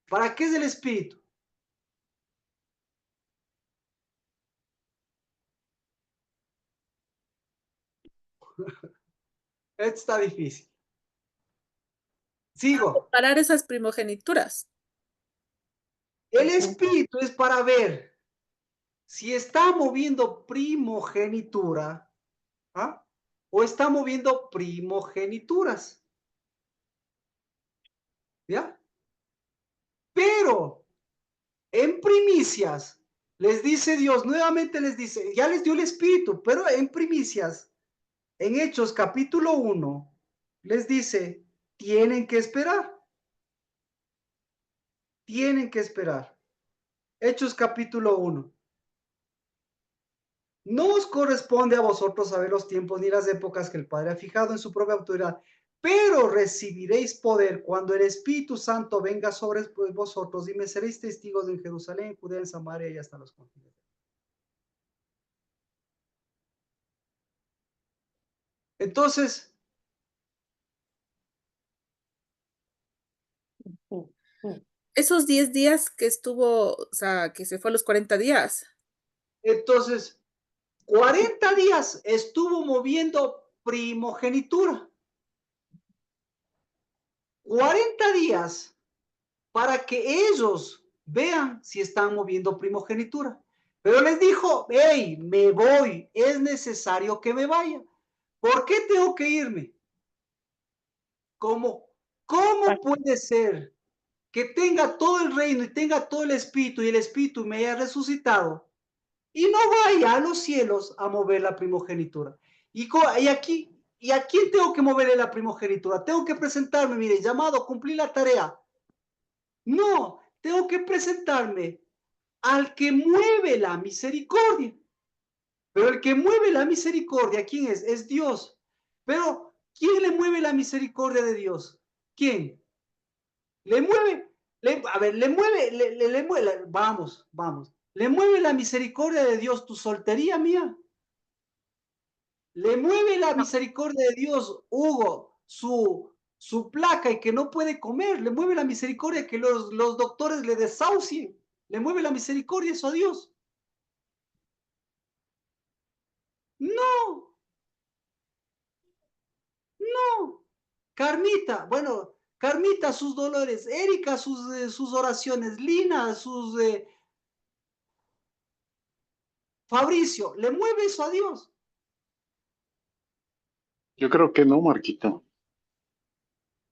¿Para qué es el Espíritu? Esto está difícil. Sigo. Parar esas primogenituras. El Espíritu es para ver si está moviendo primogenitura ¿Ah? O está moviendo primogenituras. ¿Ya? Pero en primicias, les dice Dios, nuevamente les dice, ya les dio el Espíritu, pero en primicias, en Hechos capítulo 1, les dice, tienen que esperar. Tienen que esperar. Hechos capítulo 1. No os corresponde a vosotros saber los tiempos ni las épocas que el Padre ha fijado en su propia autoridad, pero recibiréis poder cuando el Espíritu Santo venga sobre vosotros y me seréis testigos en Jerusalén, en Judea, en Samaria y hasta los confines. Entonces, Esos 10 días que estuvo, o sea, que se fue a los 40 días. entonces, 40 días estuvo moviendo primogenitura. 40 días para que ellos vean si están moviendo primogenitura. Pero les dijo, hey, me voy, es necesario que me vaya. ¿Por qué tengo que irme? ¿Cómo puede ser que tenga todo el reino y tenga todo el espíritu y el espíritu me haya resucitado y no vaya a los cielos a mover la primogenitura? ¿Y a quién tengo que moverle la primogenitura? Tengo que presentarme, mire, llamado, cumplir la tarea. No, tengo que presentarme al que mueve la misericordia. Pero el que mueve la misericordia, ¿quién es? Es Dios. Pero, ¿quién le mueve la misericordia de Dios? ¿Quién? Le mueve, a ver, le mueve, vamos. Le mueve la misericordia de Dios tu soltería mía. Le mueve la misericordia de Dios, Hugo, su placa y que no puede comer. Le mueve la misericordia que los doctores le desahucien. Le mueve la misericordia eso a Dios. No, no. Carmita, bueno, Carmita sus dolores, Erika sus oraciones, Lina Fabricio, ¿le mueve eso a Dios? Yo creo que no, Marquito.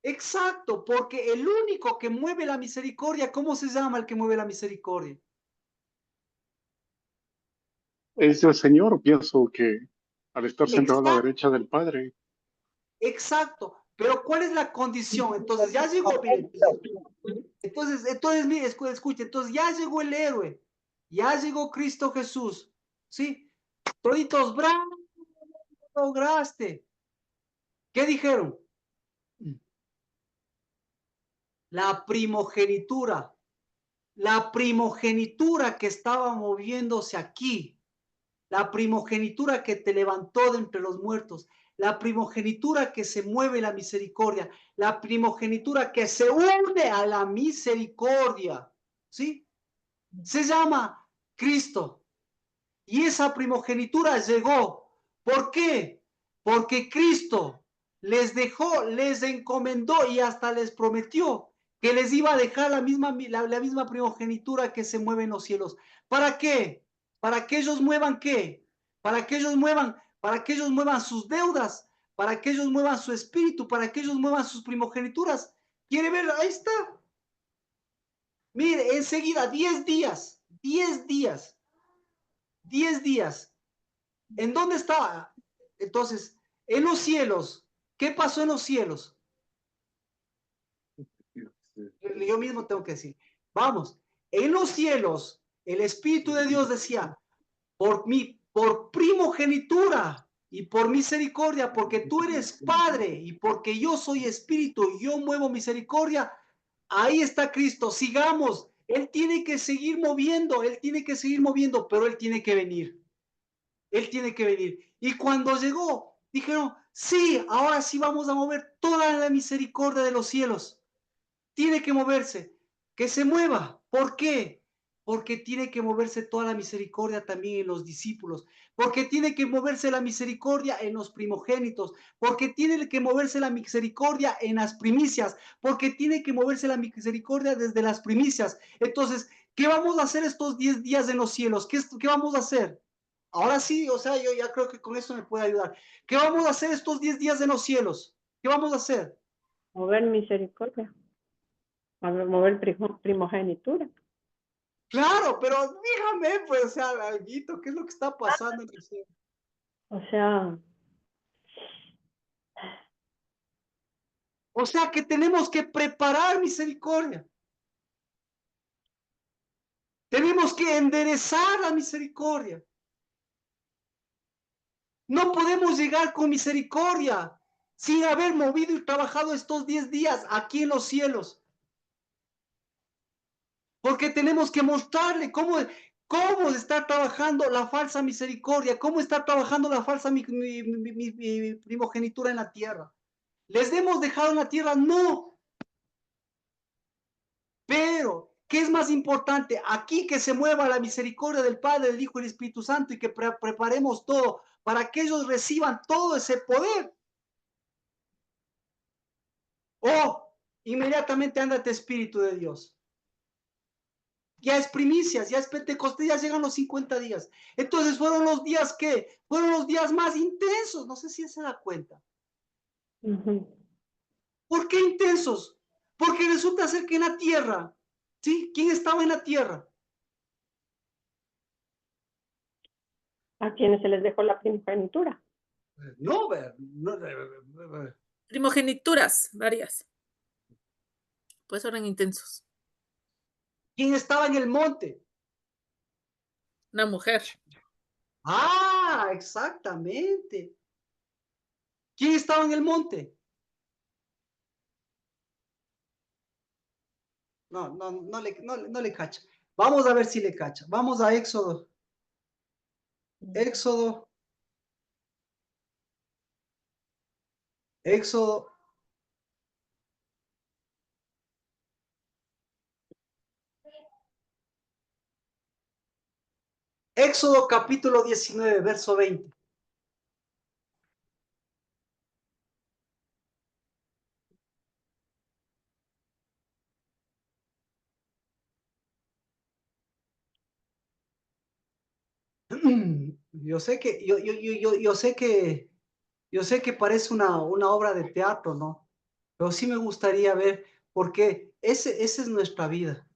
Exacto, porque el único que mueve la misericordia, ¿cómo se llama el que mueve la misericordia? Es el Señor, pienso que al estar sentado a la Exacto, derecha del Padre, exacto. Pero ¿cuál es la condición? Entonces ya llegó, miren, entonces, mire, escuche, entonces ya llegó el héroe, ya llegó Cristo Jesús, ¿sí? Toditos, bravo, lograste. ¿Qué dijeron? La primogenitura que estaba moviéndose aquí, la primogenitura que te levantó de entre los muertos, la primogenitura que se mueve la misericordia, la primogenitura que se une a la misericordia, ¿sí? Se llama Cristo. Y esa primogenitura llegó. ¿Por qué? Porque Cristo les dejó, les encomendó y hasta les prometió que les iba a dejar la misma primogenitura que se mueve en los cielos. ¿Para qué? Para que ellos muevan qué? Para que ellos muevan sus deudas, para que ellos muevan su espíritu, para que ellos muevan sus primogenituras. ¿Quiere ver? Ahí está. Mire, enseguida, 10 días, 10 días, 10 días. ¿En dónde estaba? Entonces, en los cielos. ¿Qué pasó en los cielos? Yo mismo tengo que decir. Vamos, en los cielos, el Espíritu de Dios decía, por primogenitura y por misericordia, porque tú eres Padre y porque yo soy Espíritu y yo muevo misericordia, ahí está Cristo, sigamos. Él tiene que seguir moviendo, pero Él tiene que venir. Él tiene que venir. Y cuando llegó, dijeron, sí, ahora sí vamos a mover toda la misericordia de los cielos. Tiene que moverse, que se mueva. ¿Por qué? Porque tiene que moverse toda la misericordia también en los discípulos, porque tiene que moverse la misericordia en los primogénitos, porque tiene que moverse la misericordia en las primicias, porque tiene que moverse la misericordia desde las primicias. Entonces, ¿qué vamos a hacer estos 10 días en los cielos? ¿Qué vamos a hacer? Ahora sí, o sea, yo ya creo que con eso me puede ayudar. ¿Qué vamos a hacer estos 10 días en los cielos? ¿Qué vamos a hacer? Mover misericordia. Mover primogenitura. Claro, pero dígame, pues, o sea, alguito, ¿qué es lo que está pasando en el cielo? O sea, O sea, que tenemos que preparar misericordia. Tenemos que enderezar la misericordia. No podemos llegar con misericordia sin haber movido y trabajado estos 10 días aquí en los cielos. Porque tenemos que mostrarle cómo está trabajando la falsa misericordia, cómo está trabajando la falsa primogenitura en la tierra. ¿Les hemos dejado en la tierra? No. Pero, ¿qué es más importante? Aquí que se mueva la misericordia del Padre, del Hijo y del Espíritu Santo y que preparemos todo para que ellos reciban todo ese poder. Oh, inmediatamente ándate, Espíritu de Dios. Ya es primicias, ya es Pentecostés, ya llegan los 50 días. Entonces fueron los días que, fueron los días más intensos. No sé si se da cuenta. ¿Por qué intensos? Porque resulta ser que en la tierra, ¿sí? ¿Quién estaba en la tierra? a quienes se les dejó la primogenitura. No, Primogenituras, varias. Pues eran intensos. ¿quién estaba en el monte? Una mujer. Ah, exactamente. ¿Quién estaba en el monte? No le cacha. Vamos a ver si le cacha. Vamos a Éxodo. Éxodo. Éxodo. Éxodo capítulo 19, verso 20. Yo sé que, yo sé que parece una obra de teatro, ¿no? Pero sí me gustaría ver, porque esa es nuestra vida.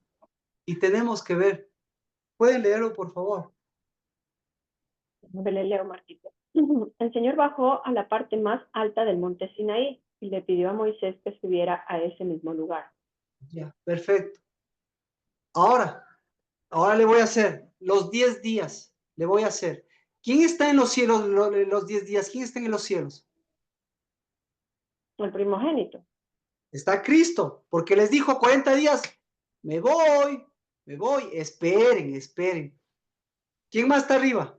Y tenemos que ver. ¿Pueden leerlo, por favor? Le leo, Marquito. El Señor bajó a la parte más alta del monte Sinaí y le pidió a Moisés que subiera a ese mismo lugar. Ya, perfecto. Ahora le voy a hacer los 10 días. Le voy a hacer. ¿Quién está en los cielos los 10 días? ¿Quién está en los cielos? El primogénito. Está Cristo, porque les dijo 40 días, me voy, esperen, esperen. ¿Quién más está arriba?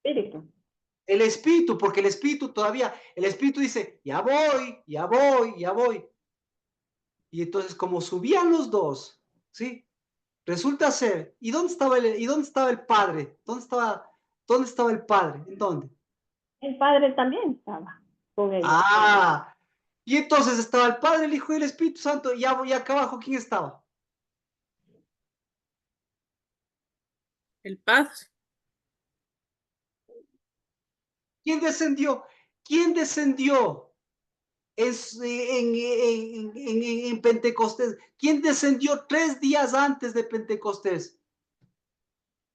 Espíritu. El Espíritu, porque el Espíritu todavía, el Espíritu dice, ya voy, ya voy, ya voy. Y entonces como subían los dos, ¿sí? Resulta ser, ¿y dónde estaba el Padre? ¿Dónde estaba el Padre? ¿En dónde? El Padre también estaba con ellos. Ah, y entonces estaba el Padre, el Hijo y el Espíritu Santo, y acá abajo, ¿quién estaba? El Padre. ¿Quién descendió? ¿Quién descendió en Pentecostés? ¿Quién descendió 3 días antes de Pentecostés?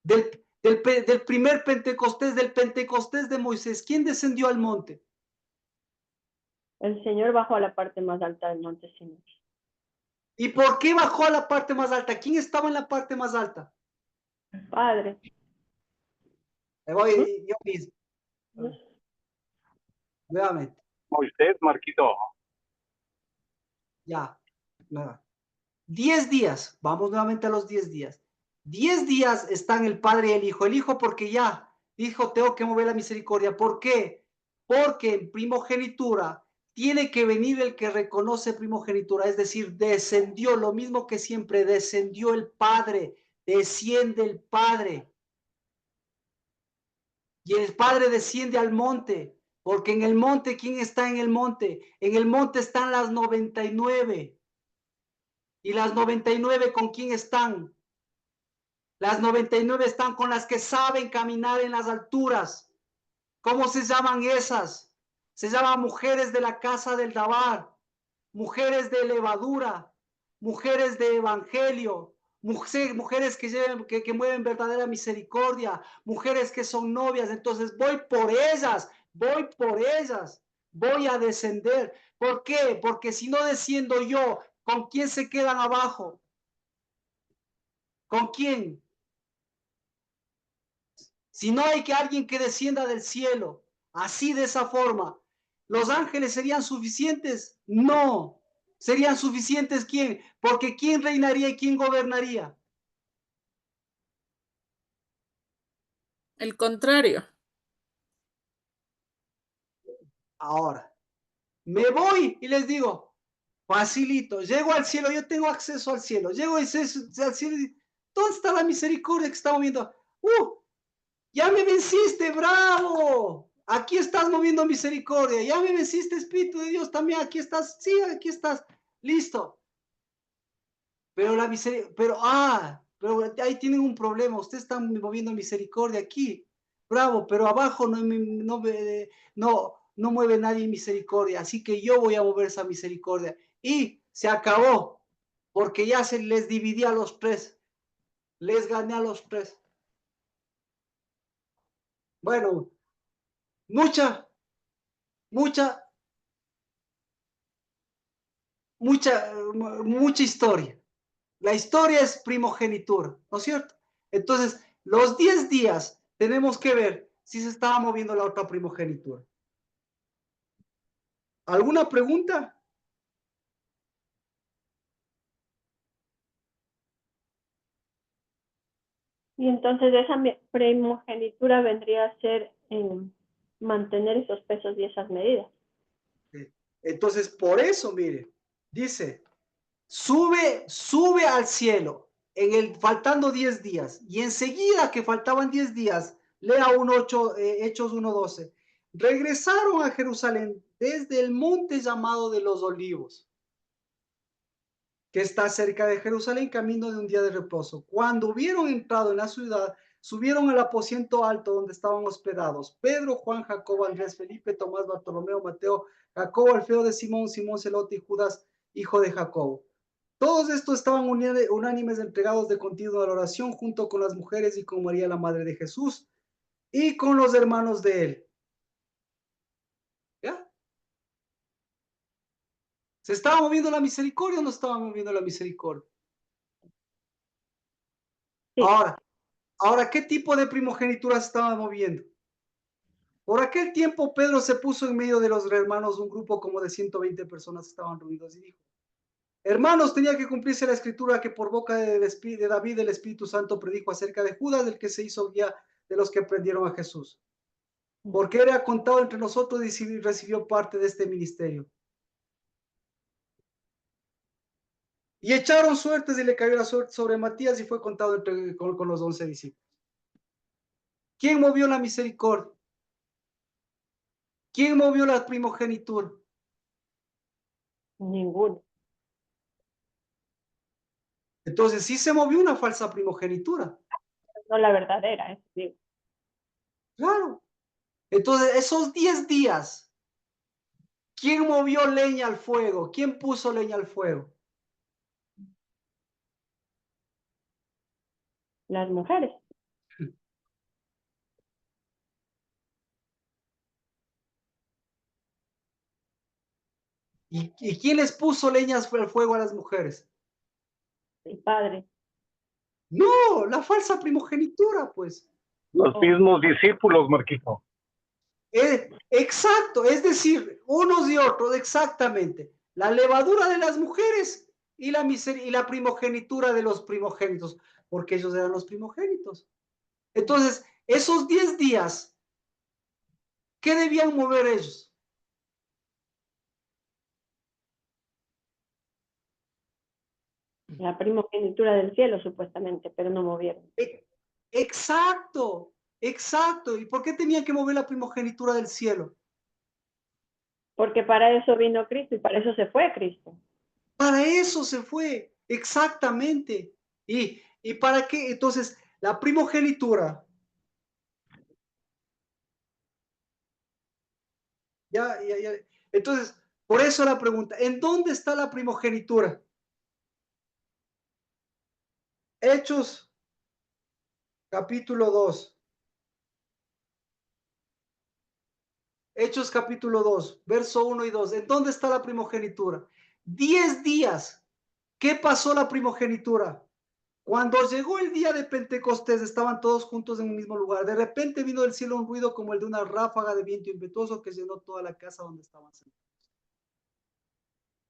Del primer Pentecostés, del Pentecostés de Moisés. ¿Quién descendió al monte? El Señor bajó a la parte más alta del monte Sinaí. ¿Y por qué bajó a la parte más alta? ¿Quién estaba en la parte más alta? El Padre. Me voy yo mismo. Nuevamente. Moisés, Marquito. Ya. Nueva. 10 días. Vamos nuevamente a los 10 días. 10 días están el Padre y el Hijo. El Hijo porque ya dijo, tengo que mover la misericordia. ¿Por qué? Porque en primogenitura tiene que venir el que reconoce primogenitura. Es decir, descendió lo mismo que siempre. Descendió el Padre. Desciende el Padre. Y el Padre desciende al monte, porque en el monte, ¿quién está en el monte? En el monte están las 99. ¿Y las 99 con quién están? Las 99 están con las que saben caminar en las alturas. ¿Cómo se llaman esas? Se llaman mujeres de la casa del Dabar, mujeres de levadura, mujeres de evangelio, mujeres que mueven verdadera misericordia, mujeres que son novias. Entonces voy por ellas, voy a descender. ¿Por qué? Porque si no desciendo yo, ¿con quién se quedan abajo? ¿Con quién? Si no hay que alguien que descienda del cielo, así de esa forma, ¿los ángeles serían suficientes? No. ¿Serían suficientes quién? Porque ¿quién reinaría y quién gobernaría? El contrario. Ahora, me voy y les digo, facilito, llego al cielo, yo tengo acceso al cielo, llego al cielo y ¿dónde está la misericordia que estamos viendo? Ya me venciste, bravo. Aquí estás moviendo misericordia. Ya me venciste, Espíritu de Dios, también aquí estás. Sí, aquí estás. Listo. Pero la misericordia, pero ahí tienen un problema. Ustedes están moviendo misericordia aquí. Bravo, pero abajo no mueve nadie misericordia. Así que yo voy a mover esa misericordia. Y se acabó. Porque ya se les dividí a los tres. Les gané a los tres. Bueno, mucha historia. La historia es primogenitura, ¿no es cierto? Entonces, los 10 días tenemos que ver si se estaba moviendo la otra primogenitura. ¿Alguna pregunta? Y entonces esa primogenitura vendría a ser mantener esos pesos y esas medidas. Entonces, por eso, mire, dice, sube al cielo faltando 10 días, y enseguida que faltaban 10 días, lea Hechos 1:12, regresaron a Jerusalén desde el monte llamado de los Olivos, que está cerca de Jerusalén, camino de un día de reposo. Cuando hubieron entrado en la ciudad, subieron al aposento alto donde estaban hospedados Pedro, Juan, Jacobo, Andrés, Felipe, Tomás, Bartolomeo, Mateo, Jacobo, Alfeo de Simón, Simón Celote y Judas, hijo de Jacobo. Todos estos estaban unánimes, entregados de continuo a la oración, junto con las mujeres y con María, la madre de Jesús, y con los hermanos de él. ¿Ya? ¿Se estaba moviendo la misericordia o no estaba moviendo la misericordia? Sí. Ahora, ¿qué tipo de primogenitura se estaba moviendo? Por aquel tiempo, Pedro se puso en medio de los hermanos, un grupo como de 120 personas estaban reunidos, y dijo: hermanos, tenía que cumplirse la escritura que por boca de David el Espíritu Santo predijo acerca de Judas, del que se hizo guía de los que prendieron a Jesús. Porque era contado entre nosotros y recibió parte de este ministerio. Y echaron suertes y le cayó la suerte sobre Matías y fue contado con los 11 discípulos. ¿Quién movió la misericordia? ¿Quién movió la primogenitura? Ninguno. Entonces sí se movió una falsa primogenitura. No la verdadera, es decir. Claro. Entonces esos 10 días, ¿quién movió leña al fuego? ¿Quién puso leña al fuego? Las mujeres. ¿Y quién les puso leñas al fuego a las mujeres? El padre. No, la falsa primogenitura, pues. Los mismos discípulos, Marquito. Exacto, es decir, unos y otros, exactamente. La levadura de las mujeres y la primogenitura de los primogénitos, porque ellos eran los primogénitos. Entonces, esos 10 días, ¿qué debían mover ellos? La primogenitura del cielo, supuestamente, pero no movieron. Exacto, exacto. ¿Y por qué tenían que mover la primogenitura del cielo? Porque para eso vino Cristo y para eso se fue Cristo. Para eso se fue, exactamente. ¿Y para qué? Entonces, La primogenitura. Ya. Entonces, por eso la pregunta, ¿en dónde está la primogenitura? Hechos, capítulo 2. Hechos capítulo 2, verso 1 y 2. ¿En dónde está la primogenitura? 10 días. ¿Qué pasó la primogenitura? Cuando llegó el día de Pentecostés, estaban todos juntos en un mismo lugar. De repente vino del cielo un ruido como el de una ráfaga de viento impetuoso que llenó toda la casa donde estaban sentados.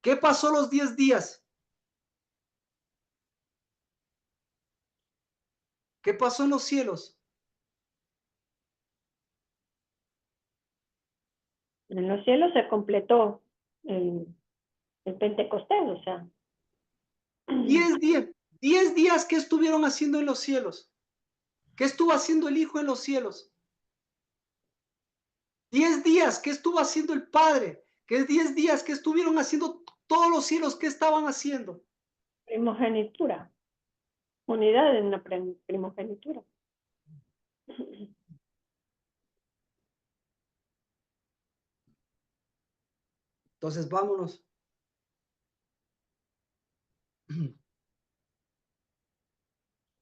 ¿Qué pasó los 10 días? ¿Qué pasó en los cielos? En los cielos se completó el Pentecostés, o sea. 10 días. 10 días, ¿qué estuvieron haciendo en los cielos? ¿Qué estuvo haciendo el Hijo en los cielos? 10 días, ¿qué estuvo haciendo el Padre? ¿Qué es 10 días? ¿Qué estuvieron haciendo todos los cielos? ¿Qué estaban haciendo? Primogenitura. Unidad en la primogenitura. Entonces, vámonos.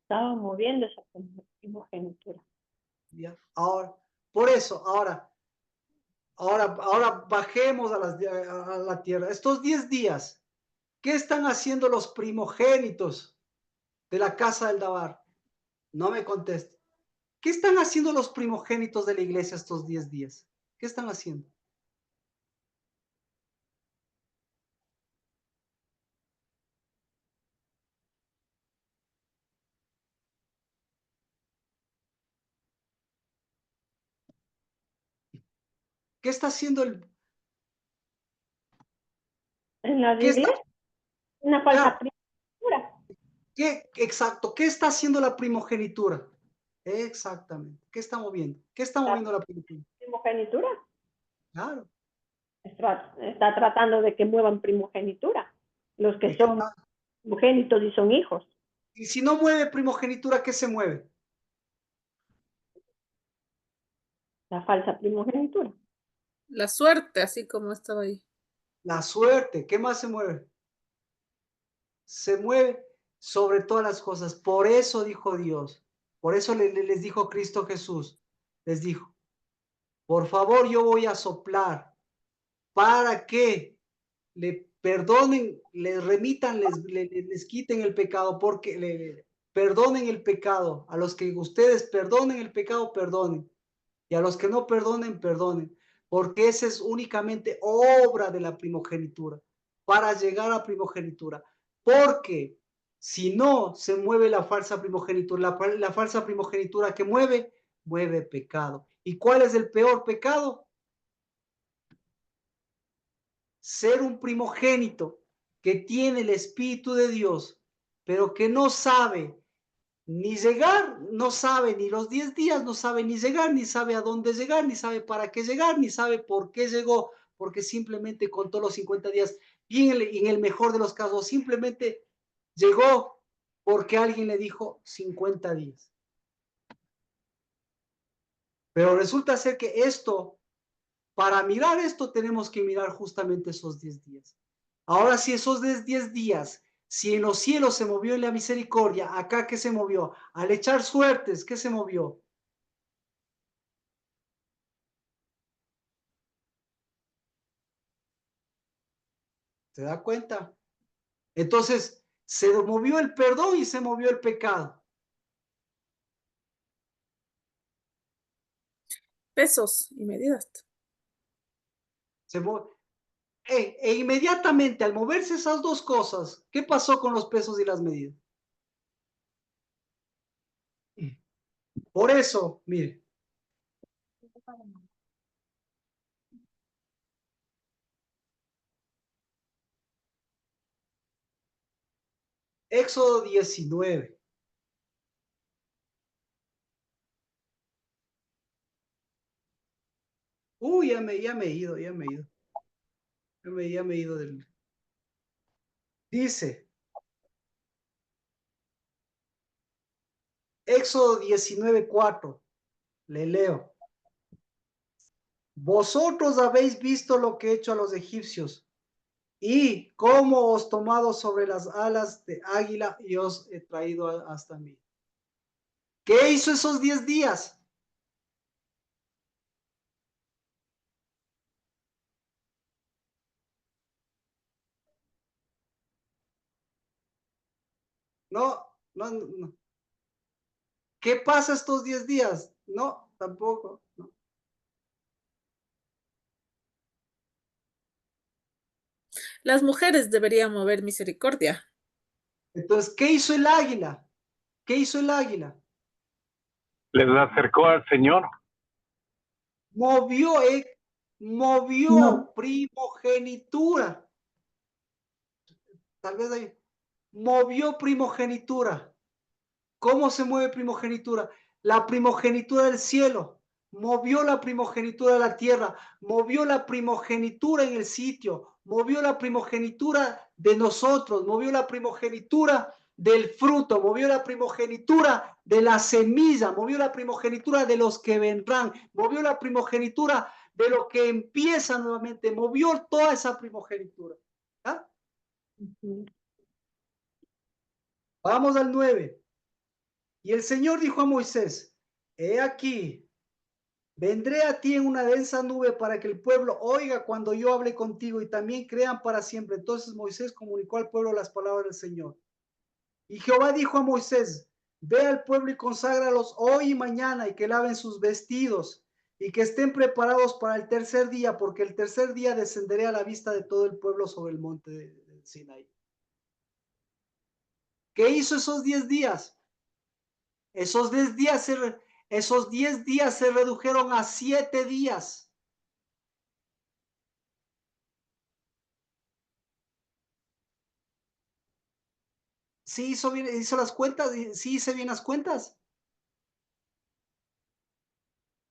Estaba moviendo esa primogenitura. Ya. Ahora, por eso, ahora bajemos a la tierra. Estos 10 días, ¿qué están haciendo los primogénitos de la casa del Dabar? No me conteste. ¿Qué están haciendo los primogénitos de la iglesia estos 10 días? ¿Qué están haciendo? ¿Qué está haciendo En las qué está, iglesias, una falsa ya, primogenitura. exacto, qué está haciendo la primogenitura? Exactamente. ¿Qué está moviendo? ¿Qué está La moviendo la primogenitura? primogenitura Claro. está tratando de que muevan primogenitura. Los que son Exacto. primogénitos y son hijos. Y si no mueve primogenitura, ¿qué se mueve? La falsa primogenitura. La suerte, así como estaba ahí. La suerte. ¿Qué más se mueve? Se mueve sobre todas las cosas. Por eso dijo Dios. Por eso les dijo Cristo Jesús. Les dijo, por favor, yo voy a soplar para que le perdonen, les remitan, les quiten el pecado, porque le perdonen el pecado. A los que ustedes perdonen el pecado, perdonen. Y a los que no perdonen, perdonen. Porque esa es únicamente obra de la primogenitura, para llegar a primogenitura. Porque si no se mueve la falsa primogenitura, la falsa primogenitura que mueve pecado. ¿Y cuál es el peor pecado? Ser un primogénito que tiene el Espíritu de Dios, pero que no sabe ni llegar, no sabe ni los 10 días, no sabe ni llegar, ni sabe a dónde llegar, ni sabe para qué llegar, ni sabe por qué llegó, porque simplemente contó los 50 días y en el mejor de los casos simplemente llegó porque alguien le dijo 50 días. Pero resulta ser que para mirar esto tenemos que mirar justamente esos 10 días. Ahora, si esos 10 días, si en los cielos se movió en la misericordia, acá ¿qué se movió? Al echar suertes, ¿qué se movió? ¿Se da cuenta? Entonces, se movió el perdón y se movió el pecado. Pesos y medidas. Se inmediatamente al moverse esas dos cosas, ¿qué pasó con los pesos y las medidas? Por eso, mire, Éxodo 19. Uy, ya me he ido. Ya me he ido del... Dice, Éxodo 19:4. Le leo. Vosotros habéis visto lo que he hecho a los egipcios y cómo os tomado sobre las alas de águila y os he traído hasta mí. ¿Qué hizo esos 10 días? No, no, no. ¿Qué pasa estos 10 días? No, tampoco. No. Las mujeres deberían mover misericordia. Entonces, ¿qué hizo el águila? ¿Qué hizo el águila? Les acercó al Señor. Movió No. primogenitura. Tal vez ahí. Movió primogenitura. ¿Cómo se mueve primogenitura? La primogenitura del cielo. Movió la primogenitura de la tierra. Movió la primogenitura en el sitio. Movió la primogenitura de nosotros. Movió la primogenitura del fruto. Movió la primogenitura de la semilla. Movió la primogenitura de los que vendrán. Movió la primogenitura de lo que empieza nuevamente. Movió toda esa primogenitura. ¿Ah? Vamos al 9. Y el Señor dijo a Moisés, he aquí, vendré a ti en una densa nube para que el pueblo oiga cuando yo hable contigo y también crean para siempre. Entonces Moisés comunicó al pueblo las palabras del Señor. Y Jehová dijo a Moisés, ve al pueblo y conságralos hoy y mañana y que laven sus vestidos y que estén preparados para el tercer día, porque el tercer día descenderé a la vista de todo el pueblo sobre el monte de Sinaí. ¿Qué hizo esos 10 días? Esos 10 días se redujeron a 7 días. Sí hizo las cuentas, sí hice bien las cuentas.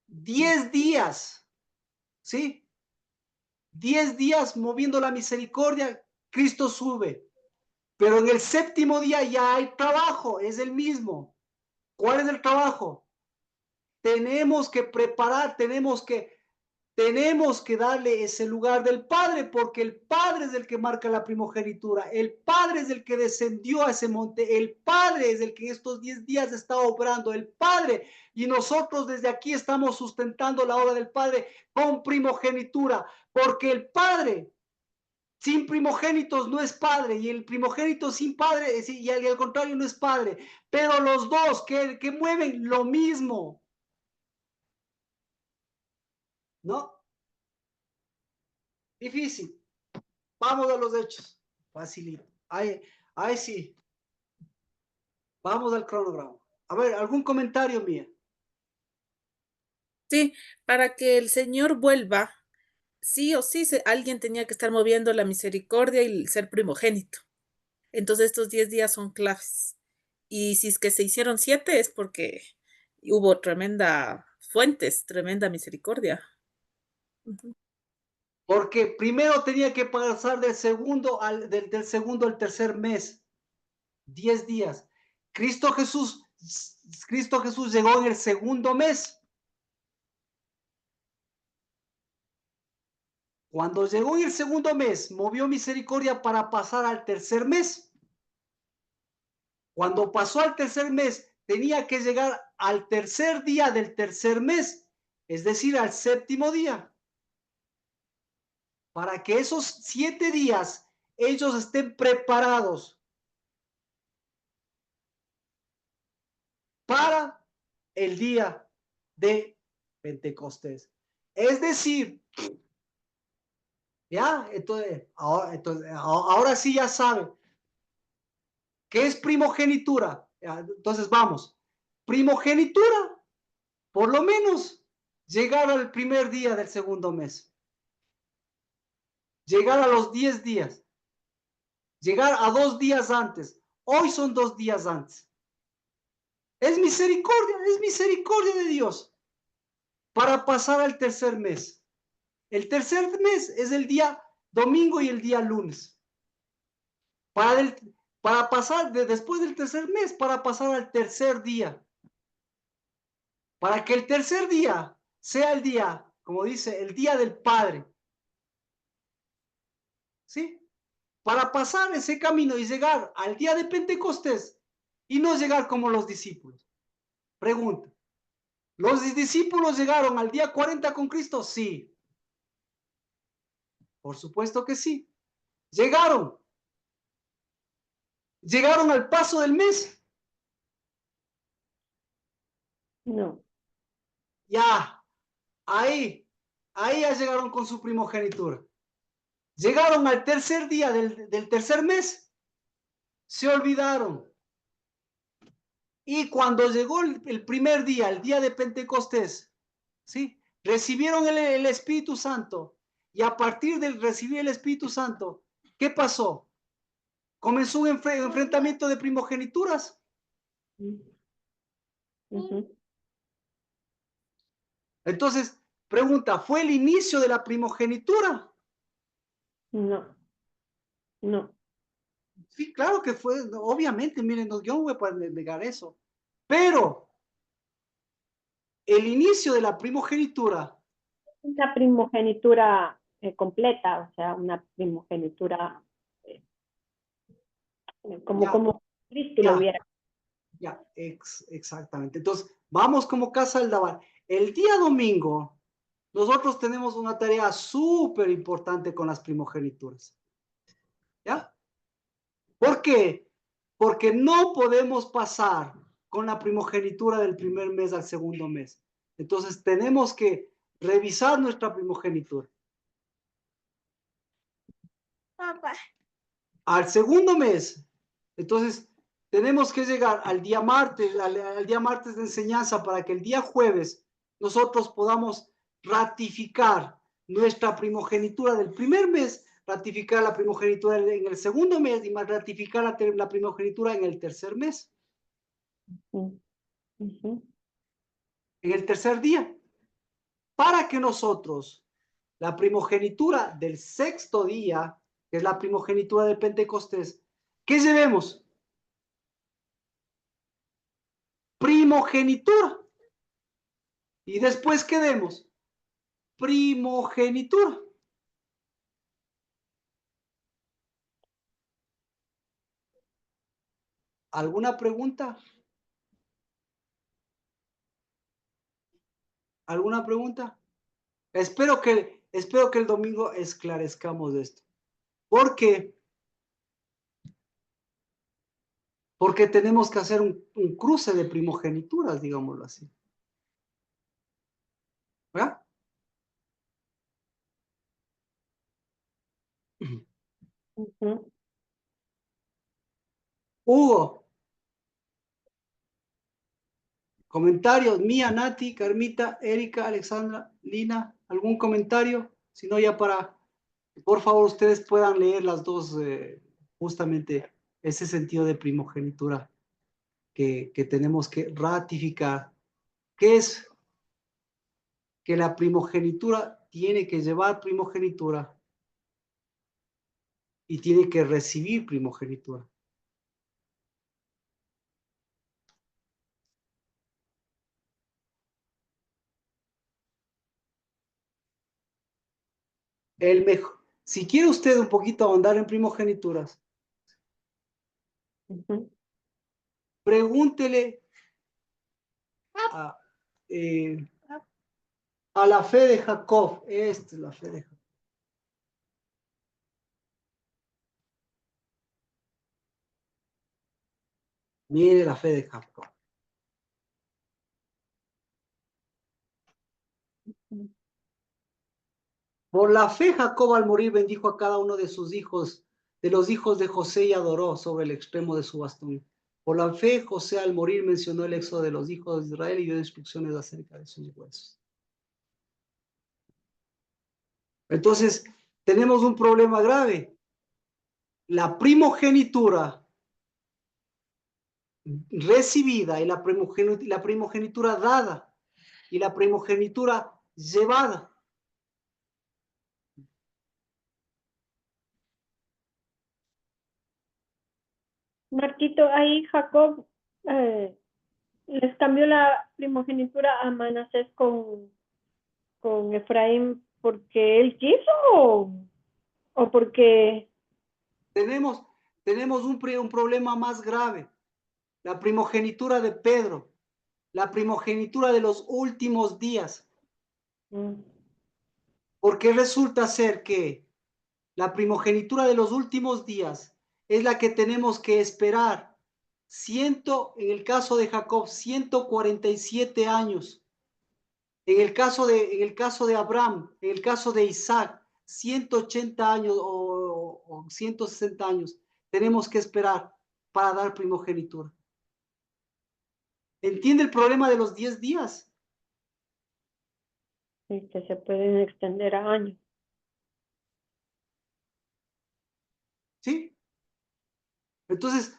10 días, ¿sí? 10 días moviendo la misericordia, Cristo sube. Pero en el séptimo día ya hay trabajo, es el mismo. ¿Cuál es el trabajo? Tenemos que preparar, tenemos que darle ese lugar del Padre, porque el Padre es el que marca la primogenitura, el Padre es el que descendió a ese monte, el Padre es el que en estos 10 días está obrando, el Padre, y nosotros desde aquí estamos sustentando la obra del Padre con primogenitura, porque el Padre sin primogénitos no es padre, y el primogénito sin padre, y al contrario no es padre, pero los dos que mueven lo mismo, ¿no? Difícil. Vamos a los hechos. Facilito. Ahí sí. Vamos al cronograma. A ver, ¿algún comentario mío? Sí, para que el Señor vuelva, sí o sí, alguien tenía que estar moviendo la misericordia y ser primogénito. Entonces estos 10 días son claves. Y si es que se hicieron 7 es porque hubo tremenda fuentes, tremenda misericordia. Ujú. Porque primero tenía que pasar del segundo al tercer mes. 10 días. Cristo Jesús llegó en el segundo mes. Cuando llegó en el segundo mes, movió misericordia para pasar al tercer mes. Cuando pasó al tercer mes, tenía que llegar al tercer día del tercer mes, es decir, al séptimo día, para que esos 7 días ellos estén preparados para el día de Pentecostés. Es decir, ya, entonces ahora sí ya saben qué es primogenitura. Entonces vamos, primogenitura, por lo menos llegar al primer día del segundo mes, llegar a los 10 días, llegar a 2 días antes. Hoy son 2 días antes. Es misericordia de Dios para pasar al tercer mes. El tercer mes es el día domingo y el día lunes. Para pasar después del tercer mes, para pasar al tercer día. para que el tercer día sea el día, como dice, el día del Padre. ¿Sí? Para pasar ese camino y llegar al día de Pentecostés y no llegar como los discípulos. Pregunta. ¿Los discípulos llegaron al día 40 con Cristo? Sí. Por supuesto que sí. Llegaron. Llegaron al paso del mes. No. Ya. Ahí ya llegaron con su primogenitura. Llegaron al tercer día del tercer mes. Se olvidaron. Y cuando llegó el primer día, el día de Pentecostés, ¿sí? Recibieron el Espíritu Santo. Y a partir de recibir el Espíritu Santo, ¿qué pasó? Comenzó un enfrentamiento de primogenituras. Entonces, pregunta, ¿fue el inicio de la primogenitura? No. No. Sí, claro que fue, obviamente, miren, yo no voy a negar eso. Pero el inicio de la primogenitura, Una primogenitura completa, o sea, una primogenitura ya, como Cristo lo hubiera. ya, exactamente. Entonces, vamos como casa del Dabar. El día domingo, nosotros tenemos una tarea súper importante con las primogenituras. ¿Ya? ¿Por qué? Porque no podemos pasar con la primogenitura del primer mes al segundo mes. Entonces, tenemos que revisar nuestra primogenitura. Papá. Al segundo mes, entonces, tenemos que llegar al día martes, al día martes de enseñanza para que el día jueves nosotros podamos ratificar nuestra primogenitura del primer mes, ratificar la primogenitura en el segundo mes y más ratificar la primogenitura en el tercer mes, en el tercer día, para que nosotros la primogenitura del sexto día, que es la primogenitura de Pentecostés, ¿qué llevemos? Primogenitura. Y después quedemos primogenitura. ¿Alguna pregunta? ¿Alguna pregunta? Espero que el domingo esclarezcamos esto. ¿Por qué? Porque tenemos que hacer un cruce de primogenituras, digámoslo así. ¿Verdad? Hugo, comentarios, Mía, Nati, Carmita, Erika, Alexandra, Lina, ¿algún comentario? Si no, ya por favor, ustedes puedan leer las dos, justamente ese sentido de primogenitura que tenemos que ratificar, que es que la primogenitura tiene que llevar primogenitura y tiene que recibir primogenitura. El mejor, si quiere usted un poquito ahondar en primogenituras, pregúntele a, a la fe de Jacob. Esta es la fe de Jacob. Mire la fe de Jacob. Por la fe Jacob al morir bendijo a cada uno de sus hijos, de los hijos de José y adoró sobre el extremo de su bastón. Por la fe José al morir mencionó el éxodo de los hijos de Israel y dio instrucciones acerca de sus huesos. Entonces, tenemos un problema grave. La primogenitura recibida y la primogenitura dada y la primogenitura llevada. Marquito, ahí Jacob les cambió la primogenitura a Manasés con Efraín porque él quiso o porque... Tenemos un problema más grave. La primogenitura de Pedro, la primogenitura de los últimos días. Porque resulta ser que la primogenitura de los últimos días es la que tenemos que esperar. En el caso de Jacob, 147 años. En el caso de Abraham, en el caso de Isaac, 180 años o 160 años tenemos que esperar para dar primogenitura. ¿Entiende el problema de los 10 días? Sí, que se pueden extender a años. ¿Sí? Entonces,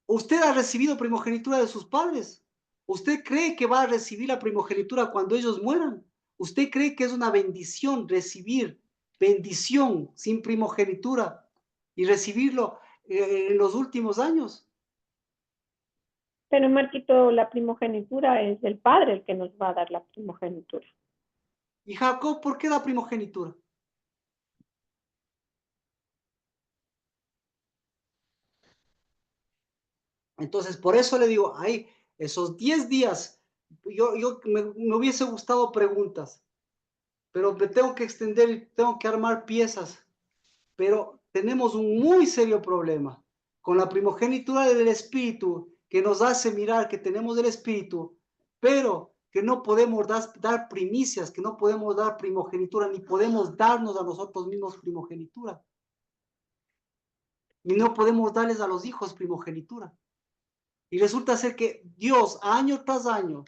usted ha recibido primogenitura de sus padres. ¿Usted cree que va a recibir la primogenitura cuando ellos mueran? ¿Usted cree que es una bendición recibir bendición sin primogenitura y recibirlo en los últimos años? Pero Marquito, la primogenitura es el padre el que nos va a dar la primogenitura. ¿Y Jacob por qué da primogenitura? Entonces, por eso le digo, ahí, esos 10 días, me hubiese gustado preguntas, pero me tengo que extender, tengo que armar piezas, pero tenemos un muy serio problema con la primogenitura del Espíritu que nos hace mirar que tenemos el Espíritu, pero que no podemos dar primicias, que no podemos dar primogenitura, ni podemos darnos a nosotros mismos primogenitura. Ni no podemos darles a los hijos primogenitura. Y resulta ser que Dios, año tras año,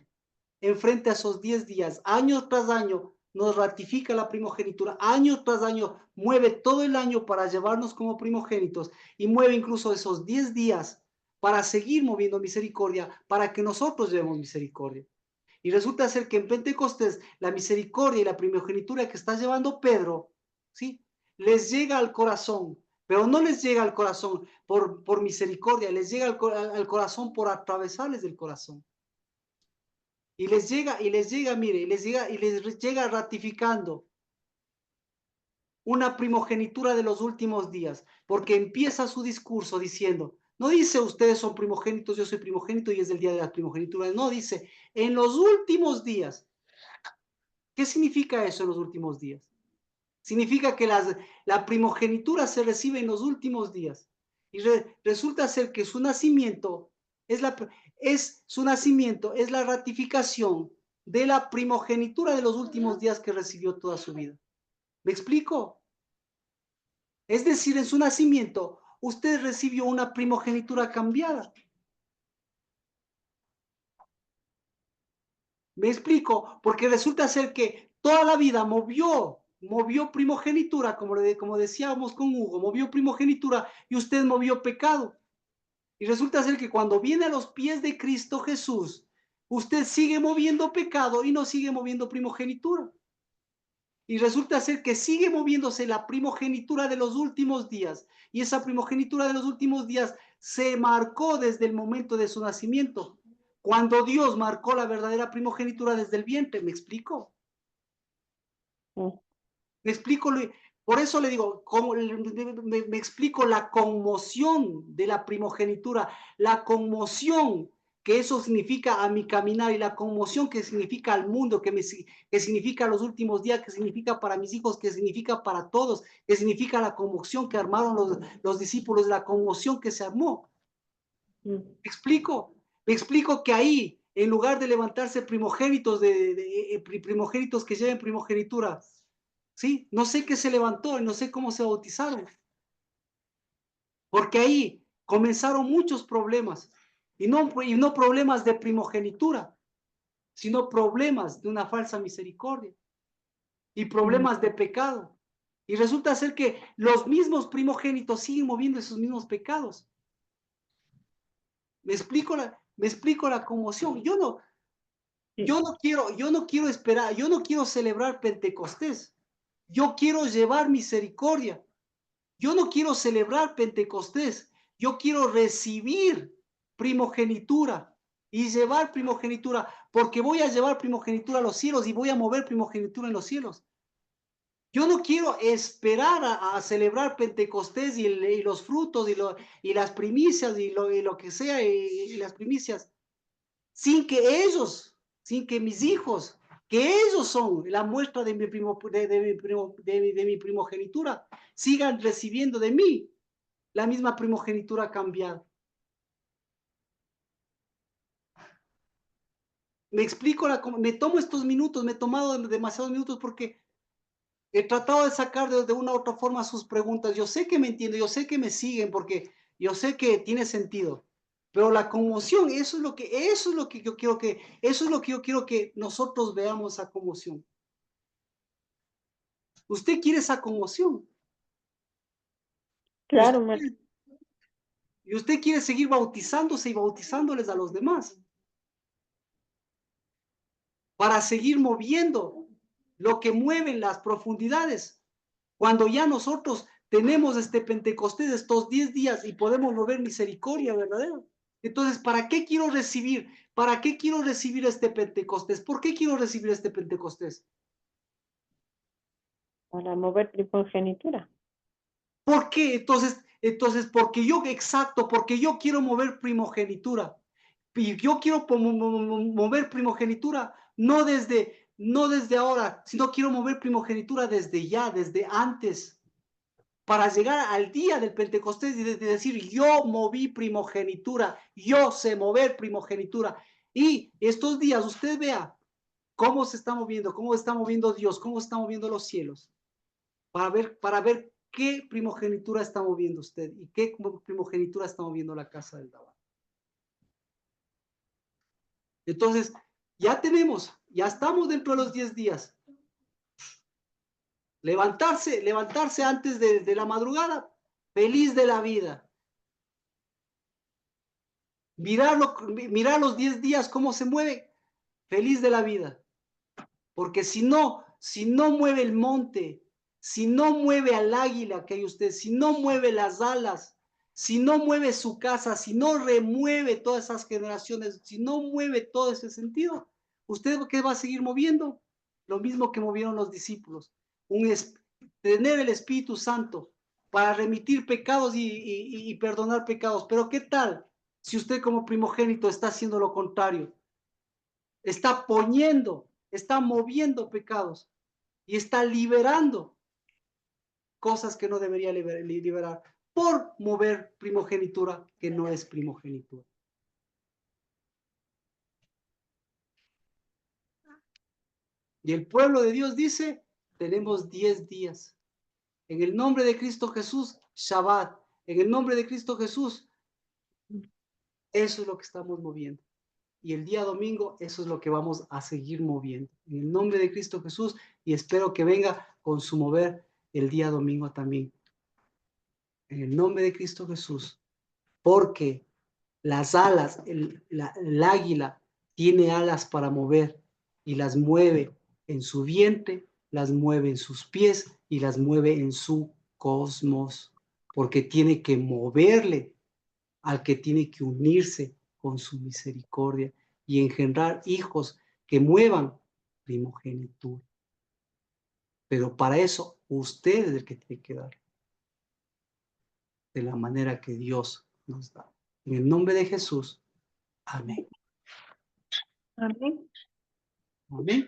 enfrente a esos 10 días, año tras año, nos ratifica la primogenitura, año tras año, mueve todo el año para llevarnos como primogénitos y mueve incluso esos 10 días para seguir moviendo misericordia, para que nosotros llevemos misericordia. Y resulta ser que en Pentecostés la misericordia y la primogenitura que está llevando Pedro, ¿sí? Les llega al corazón, pero no les llega al corazón por misericordia, les llega al corazón por atravesarles del corazón. Y les llega, mire, y les llega ratificando una primogenitura de los últimos días, porque empieza su discurso diciendo, no dice ustedes son primogénitos, yo soy primogénito y es el día de la primogenitura, no, dice en los últimos días. ¿Qué significa eso en los últimos días? Significa que la primogenitura se recibe en los últimos días. Y resulta ser que su nacimiento es la ratificación de la primogenitura de los últimos días que recibió toda su vida. ¿Me explico? Es decir, en su nacimiento, usted recibió una primogenitura cambiada. ¿Me explico? Porque resulta ser que toda la vida movió primogenitura, como decíamos con Hugo, movió primogenitura y usted movió pecado. Y resulta ser que cuando viene a los pies de Cristo Jesús, usted sigue moviendo pecado y no sigue moviendo primogenitura. Y resulta ser que sigue moviéndose la primogenitura de los últimos días. Y esa primogenitura de los últimos días se marcó desde el momento de su nacimiento. Cuando Dios marcó la verdadera primogenitura desde el vientre, ¿me explico? Me explico, por eso le digo, me explico la conmoción de la primogenitura, la conmoción que eso significa a mi caminar y la conmoción que significa al mundo, que significa los últimos días, que significa para mis hijos, que significa para todos, que significa la conmoción que armaron los discípulos, la conmoción que se armó. ¿Me explico? Me explico que ahí, en lugar de levantarse primogénitos, primogénitos que lleven primogenitura, ¿sí? No sé qué se levantó y no sé cómo se bautizaron. Porque ahí comenzaron muchos problemas. Y no problemas de primogenitura, sino problemas de una falsa misericordia. Y problemas de pecado. Y resulta ser que los mismos primogénitos siguen moviendo esos mismos pecados. Me explico la conmoción. Yo no quiero esperar, yo no quiero celebrar Pentecostés. Yo quiero llevar misericordia. Yo no quiero celebrar Pentecostés. Yo quiero recibir primogenitura. y llevar primogenitura, porque voy a llevar primogenitura a los cielos y voy a mover primogenitura en los cielos. Yo no quiero esperar a celebrar Pentecostés y los frutos y las primicias y lo que sea y las primicias, sin que mis hijos, que ellos son la muestra de mi primogenitura, sigan recibiendo de mí la misma primogenitura cambiada. Me explico, me tomo estos minutos, me he tomado demasiados minutos porque he tratado de sacar de una u otra forma sus preguntas. Yo sé que me entienden, yo sé que me siguen porque yo sé que tiene sentido. Pero la conmoción, eso es lo que yo quiero que nosotros veamos, esa conmoción. Usted quiere esa conmoción. Claro, Y usted quiere seguir bautizándose y bautizándoles a los demás. Para seguir moviendo lo que mueven las profundidades. Cuando ya nosotros tenemos este Pentecostés, estos 10 días y podemos mover misericordia verdadera. Entonces, ¿para qué quiero recibir? ¿Para qué quiero recibir este Pentecostés? ¿Por qué quiero recibir este Pentecostés? para mover primogenitura. ¿Por qué? Entonces, porque yo quiero mover primogenitura. Y yo quiero mover primogenitura, no desde ahora, sino quiero mover primogenitura desde ya, desde antes, para llegar al día del Pentecostés y de decir, yo moví primogenitura, yo sé mover primogenitura. Y estos días usted vea cómo se está moviendo Dios, cómo se está moviendo los cielos, para ver qué primogenitura está moviendo usted y qué primogenitura está moviendo la casa del Dabar. Entonces, ya estamos dentro de los 10 días. Levantarse antes de la madrugada, feliz de la vida. Mirar los 10 días cómo se mueve, feliz de la vida. Porque si no mueve el monte, si no mueve al águila que hay usted, si no mueve las alas, si no mueve su casa, si no remueve todas esas generaciones, si no mueve todo ese sentido, ¿usted qué va a seguir moviendo? Lo mismo que movieron los discípulos. Tener el Espíritu Santo para remitir pecados y perdonar pecados. Pero ¿qué tal si usted como primogénito está haciendo lo contrario? Está moviendo pecados y está liberando cosas que no debería liberar por mover primogenitura que no es primogenitura. Y el pueblo de Dios dice, tenemos 10 días. En el nombre de Cristo Jesús, Shabbat. En el nombre de Cristo Jesús, eso es lo que estamos moviendo. Y el día domingo, eso es lo que vamos a seguir moviendo. En el nombre de Cristo Jesús, y espero que venga con su mover el día domingo también. En el nombre de Cristo Jesús. Porque las alas, el águila tiene alas para mover y las mueve en su vientre, las mueve en sus pies y las mueve en su cosmos. Porque tiene que moverle al que tiene que unirse con su misericordia y engendrar hijos que muevan primogenitura. Pero para eso usted es el que tiene que dar de la manera que Dios nos da. En el nombre de Jesús. Amén. Amén. Amén.